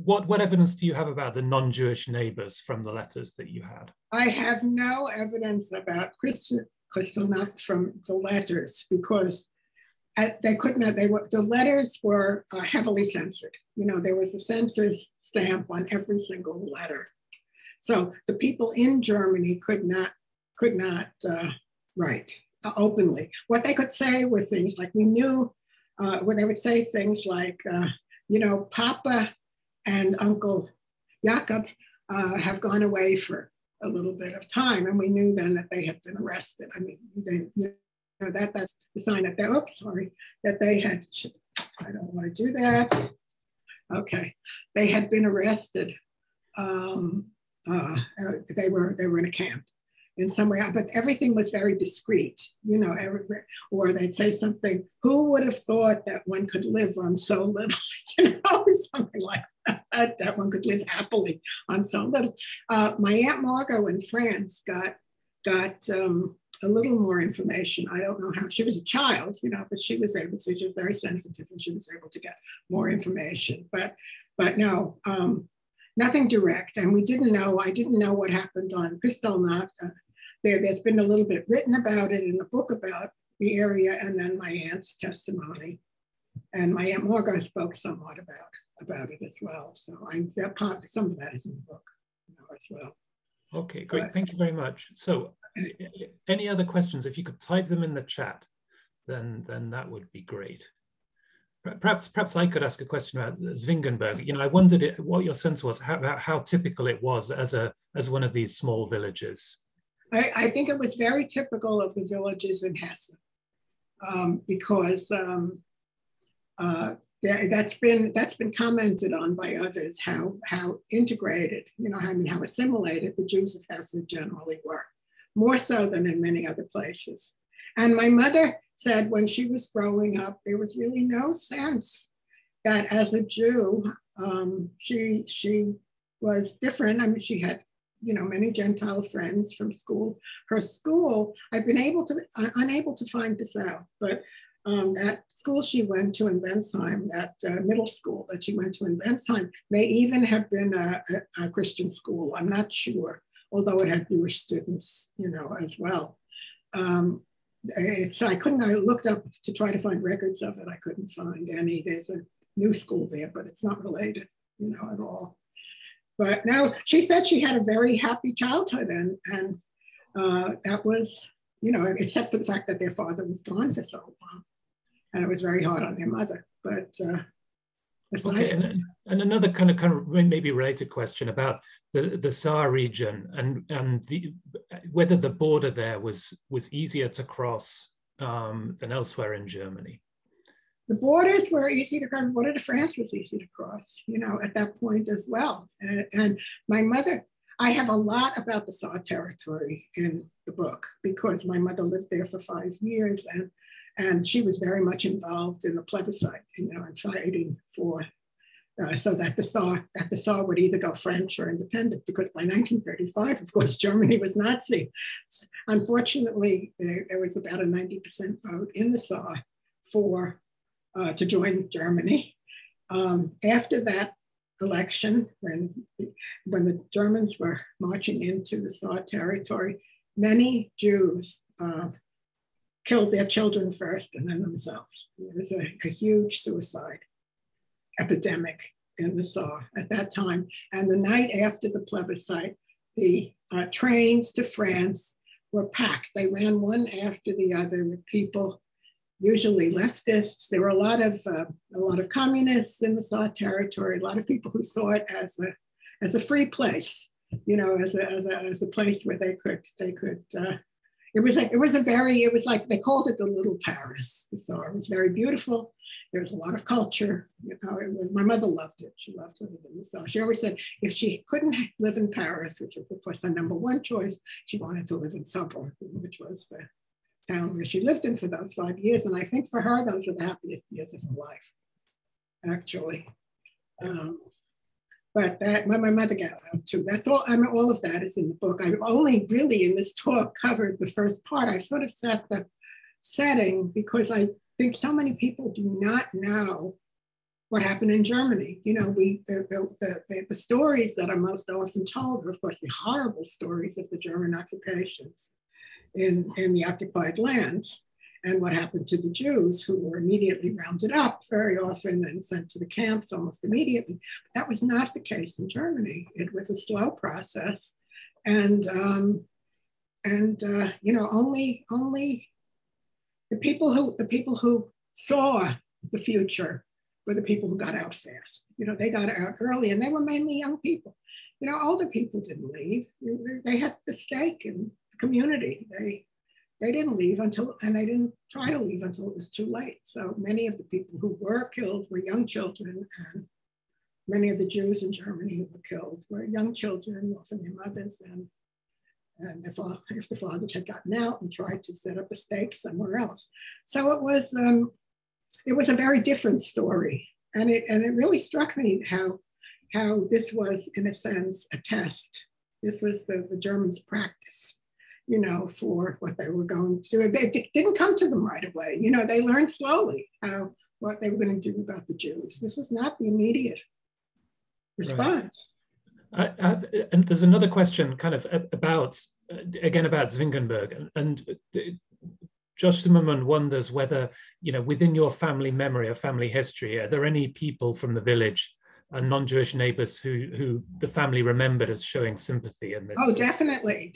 D: What evidence do you have about the non-Jewish neighbors from the letters that you had?
C: I have no evidence about Kristallnacht from the letters because the letters were heavily censored. There was a censor's stamp on every single letter. So the people in Germany could not write openly. What they could say were things like, we knew, when they would say things like, Papa and Uncle Jakob have gone away for a little bit of time. And we knew then that they had been arrested. I mean, that's the sign that that they had, I don't want to do that. Okay, they had been arrested. They were in a camp in some way, but everything was very discreet, or they'd say something, who would have thought that one could live on so little, something like that one could live happily on so little. My Aunt Margot in France got a little more information. I don't know how. She was a child, but she was able to. She was very sensitive, and she was able to get more information. But no, nothing direct. And we didn't know. I didn't know what happened on Kristallnacht. There's been a little bit written about it in a book about the area, and then my aunt's testimony. And my Aunt Margot spoke somewhat about it as well. So some of that is in the book as well.
D: Okay, great. Thank you very much. So any other questions? If you could type them in the chat, then that would be great. Perhaps I could ask a question about Zwingenberg. I wondered what your sense was, how typical it was as one of these small villages.
C: I think it was very typical of the villages in Hesse, because that's been commented on by others, how integrated, how assimilated the Jews of Hesse generally were, more so than in many other places. And my mother said when she was growing up, there was really no sense that as a Jew, she was different. I mean, she had, many Gentile friends from school. Her school, I've been unable to find this out, but that school she went to in Bensheim, that middle school that she went to in Bensheim, may even have been a Christian school. I'm not sure, although it had Jewish students, as well. I looked up to try to find records of it. I couldn't find any. There's a new school there, but it's not related, at all. But now she said she had a very happy childhood, and that was, except for the fact that their father was gone for so long, and it was very hard on their mother. But
D: okay, and another kind of maybe related question about the Saar region and whether the border there was easier to cross than elsewhere in Germany.
C: The borders were easy to cross. The border to France was easy to cross, at that point as well. And my mother, I have a lot about the Saar territory in the book because my mother lived there for 5 years, and she was very much involved in the plebiscite, and fighting for so that the Saar would either go French or independent, because by 1935, of course, Germany was Nazi. Unfortunately, there was about a 90% vote in the Saar to join Germany. After that election, when the Germans were marching into the Saar territory, many Jews killed their children first and then themselves. There was a huge suicide epidemic in the Saar at that time. And the night after the plebiscite, the trains to France were packed. They ran one after the other with people, usually leftists. There were a lot of communists in the Saar territory, a lot of people who saw it as a free place, as a place where they could. It was like they called it the Little Paris. The Saar. It was very beautiful. There was a lot of culture. My mother loved it. She loved living in the Saar. She always said if she couldn't live in Paris, which was of course her number one choice, she wanted to live in Suburb, which was the town where she lived in for those 5 years. And I think for her, those were the happiest years of her life, actually. But my mother got out too. That's all. I mean, all of that is in the book. I've only really in this talk covered the first part. I sort of set the setting because I think so many people do not know what happened in Germany. The stories that are most often told are, of course, the horrible stories of the German occupations in the occupied lands, and what happened to the Jews, who were immediately rounded up very often and sent to the camps almost immediately. But that was not the case in Germany. It was a slow process, and only the people who saw the future were the people who got out fast. They got out early, and they were mainly young people. Older people didn't leave. They had the stake in the community. They didn't leave and they didn't try to leave until it was too late. So many of the people who were killed were young children, and many of the Jews in Germany who were killed were young children, often their mothers, and if the fathers had gotten out and tried to set up a stake somewhere else. So it was a very different story. And it really struck me how how this was, in a sense, a test. This was the Germans' practice, for what they were going to do. It didn't come to them right away. They learned slowly what they were going to do about the Jews. This was not the immediate response.
D: Right. And there's another question kind of about Zwingenberg, and Josh Zimmerman wonders whether, within your family memory or family history, are there any people from the village and non-Jewish neighbors who the family remembered as showing sympathy in this?
C: Oh, definitely.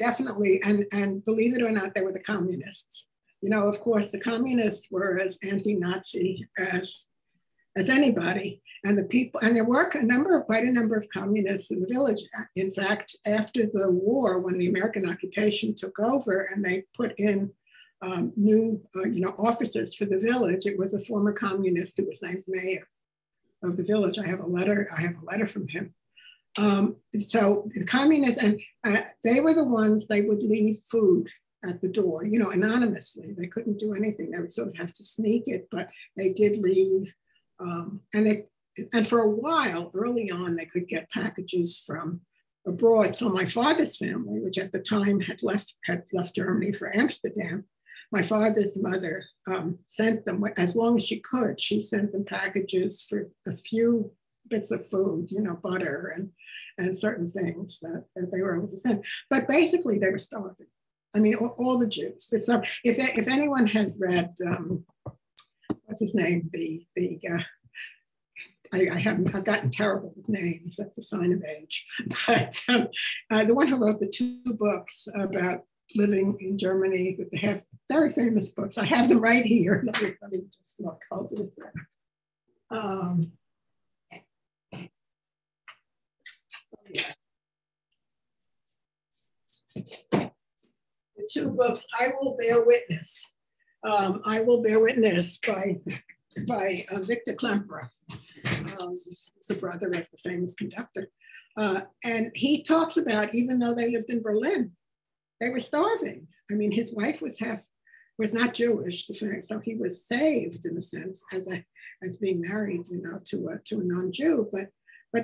C: And believe it or not, they were the communists. Of course, the communists were as anti-Nazi as anybody. And the people, and there were quite a number of communists in the village. In fact, after the war, when the American occupation took over and they put in new, officers for the village, it was a former communist who was named mayor of the village. I have a letter from him. So the communists, and they were the ones, they would leave food at the door, anonymously. They couldn't do anything. They would sort of have to sneak it, but they did leave. And for a while, early on, they could get packages from abroad. So my father's family, which at the time had left Germany for Amsterdam, my father's mother sent them, as long as she could, she sent them packages for a few bits of food, butter and certain things that they were able to send. But basically, they were starving. I mean, all the Jews. So if anyone has read, what's his name? I've gotten terrible with names. That's a sign of age. But the one who wrote the 2 books about living in Germany, they have very famous books. I have them right here. Let me just look. I'll do this. The 2 books, I Will Bear Witness. I Will Bear Witness by Victor Klemperer. He's the brother of the famous conductor. And he talks about, even though they lived in Berlin, they were starving. I mean, his wife was not Jewish, so he was saved in a sense as being married, to a non-Jew, but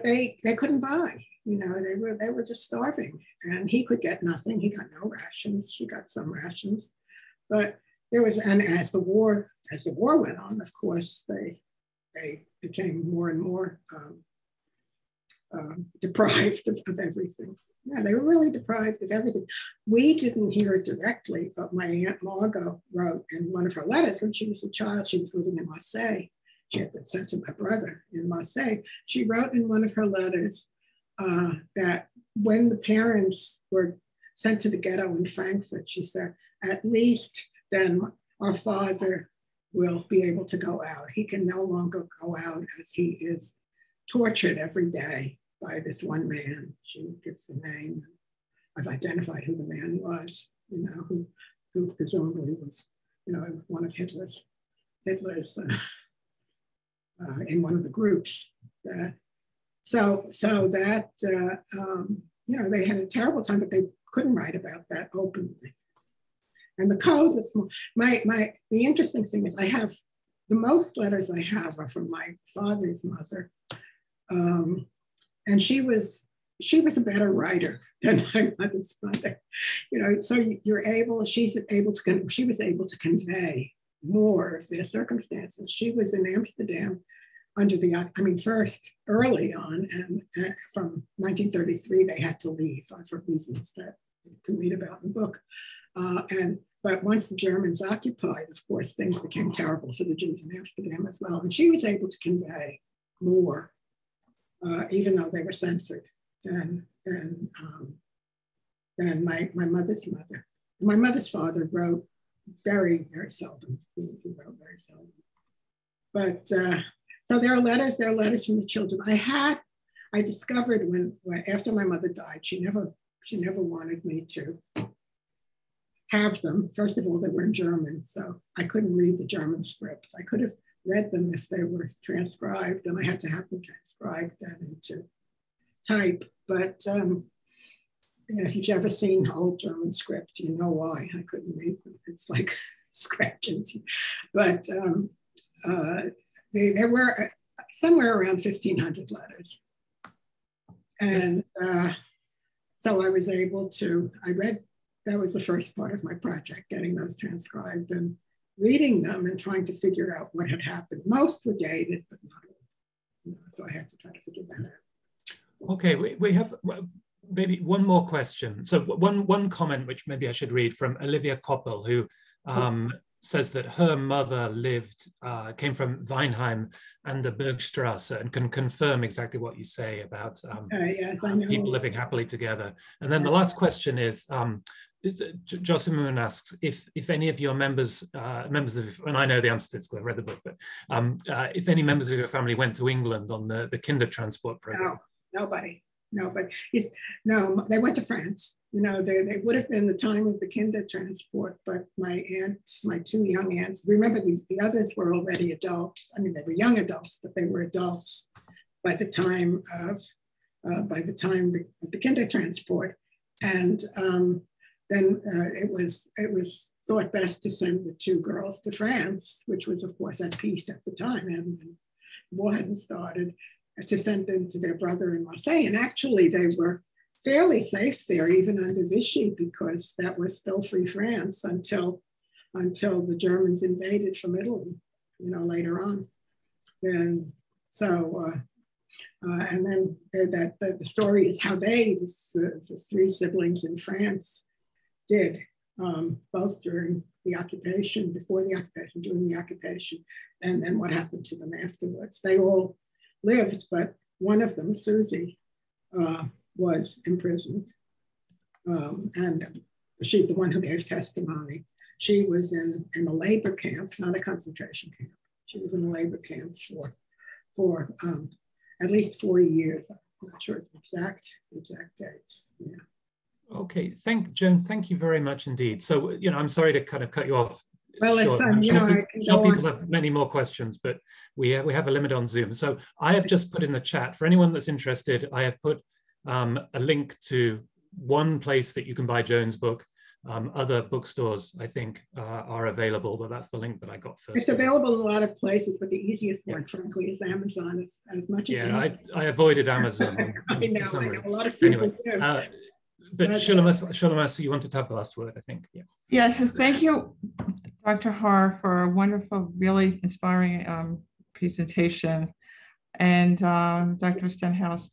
C: they couldn't buy. They were just starving, and he could get nothing. He got no rations. She got some rations, but there was, and as the war went on, of course, they became more and more deprived of everything. Yeah, they were really deprived of everything. We didn't hear it directly, but my Aunt Margot wrote in one of her letters when she was a child. She was living in Marseille. She had been sent to my brother in Marseille. She wrote in one of her letters that when the parents were sent to the ghetto in Frankfurt, she said, at least then our father will be able to go out. He can no longer go out as he is tortured every day by this one man. She gives the name. I've identified who the man was, who presumably was, one of Hitler's in one of the groups. So that, they had a terrible time, but they couldn't write about that openly. And the code was small. The interesting thing is the most letters I have are from my father's mother. And she was a better writer than my mother's mother. So she was able to convey more of their circumstances. She was in Amsterdam first early on, and from 1933, they had to leave for reasons that you can read about in the book. But once the Germans occupied, of course, things became terrible for the Jews in Amsterdam as well. And she was able to convey more, even though they were censored, than my mother's mother. My mother's father wrote very, very seldom. He wrote very seldom. But so there are letters from the children. I discovered when after my mother died, she never wanted me to have them. First of all, they were in German, so I couldn't read the German script. I could have read them if they were transcribed, and I had to have them transcribed into type. But if you've ever seen old German script, you know why I couldn't read them. It's like scratches. But there were somewhere around 1,500 letters. And so I was able to, that was the first part of my project, getting those transcribed and reading them and trying to figure out what had happened. Most were dated, but not all. So I had to try to figure that out.
D: Okay, we have maybe one more question. So one comment, which maybe I should read, from Olivia Koppel, who says that her mother came from Weinheim and the Bergstrasse, and can confirm exactly what you say about
C: yes, I know.
D: people living happily together. And then the last question is, Jocelyn asks if any of your members of, and I know the answer to this because I've read the book, but if any members of your family went to England on the Kindertransport program.
C: No, nobody. No, they went to France. They would have been the time of the Kindertransport, but my aunts, my two young aunts, remember the others were already adults. I mean, they were young adults, but they were adults by the time of the Kindertransport. And then it was thought best to send the two girls to France, which was, of course, at peace at the time, and the war hadn't started, to send them to their brother in Marseille. And actually, they were fairly safe there, even under Vichy, because that was still free France until the Germans invaded from Italy, later on. And so, and then the story is how the three siblings in France did, both during the occupation, before the occupation, during the occupation, and then what happened to them afterwards. They all lived, but one of them, Susie, was imprisoned. And she, the one who gave testimony, she was in a labor camp, not a concentration camp. She was in a labor camp for at least 40 years. I'm not sure the exact dates. Yeah.
D: Okay, Joan, thank you very much indeed. So, I'm sorry to kind of cut you off.
C: Well,
D: short.
C: I'm
D: sure people have many more questions, but we have a limit on Zoom. So I have just put in the chat, for anyone that's interested, I have put a link to one place that you can buy Joan's book. Other bookstores, I think, are available, but that's the link that I got first.
C: It's available in a lot of places, but the easiest one, frankly, is Amazon. As much as
D: I avoided Amazon.
C: I know a lot of people do.
D: But Shulamith, you wanted to have the last word, I think. Yeah.
A: Yes, thank you, Dr. Haahr, for a wonderful, really inspiring presentation, and Dr. Stenhouse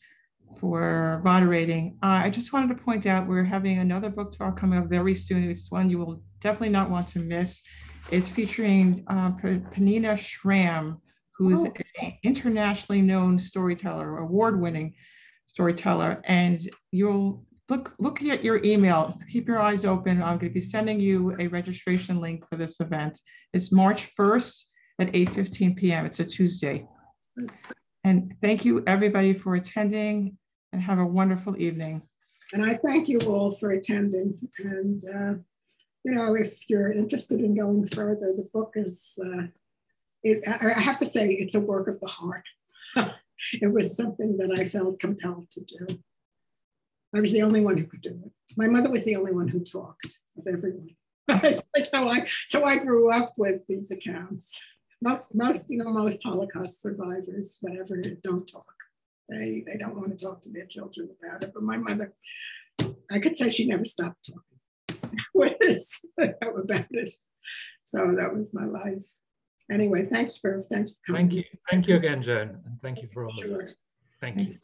A: for moderating. I just wanted to point out we're having another book talk coming up very soon. It's one you will definitely not want to miss. It's featuring Penina Schramm, who's an internationally known storyteller, award-winning storyteller, and you'll look at your email. Keep your eyes open. I'm going to be sending you a registration link for this event. It's March 1st at 8:15 p.m. It's a Tuesday. And thank you, everybody, for attending, and have a wonderful evening.
C: And I thank you all for attending. And, if you're interested in going further, the book is, I have to say, it's a work of the heart. It was something that I felt compelled to do. I was the only one who could do it. My mother was the only one who talked of everyone. So I grew up with these accounts. Most Holocaust survivors, whatever, don't talk. They don't want to talk to their children about it. But my mother, I could say she never stopped talking about it. So that was my life. Anyway, thanks for coming.
D: Thank you again, Joan, and thank you for all of this. Thank you.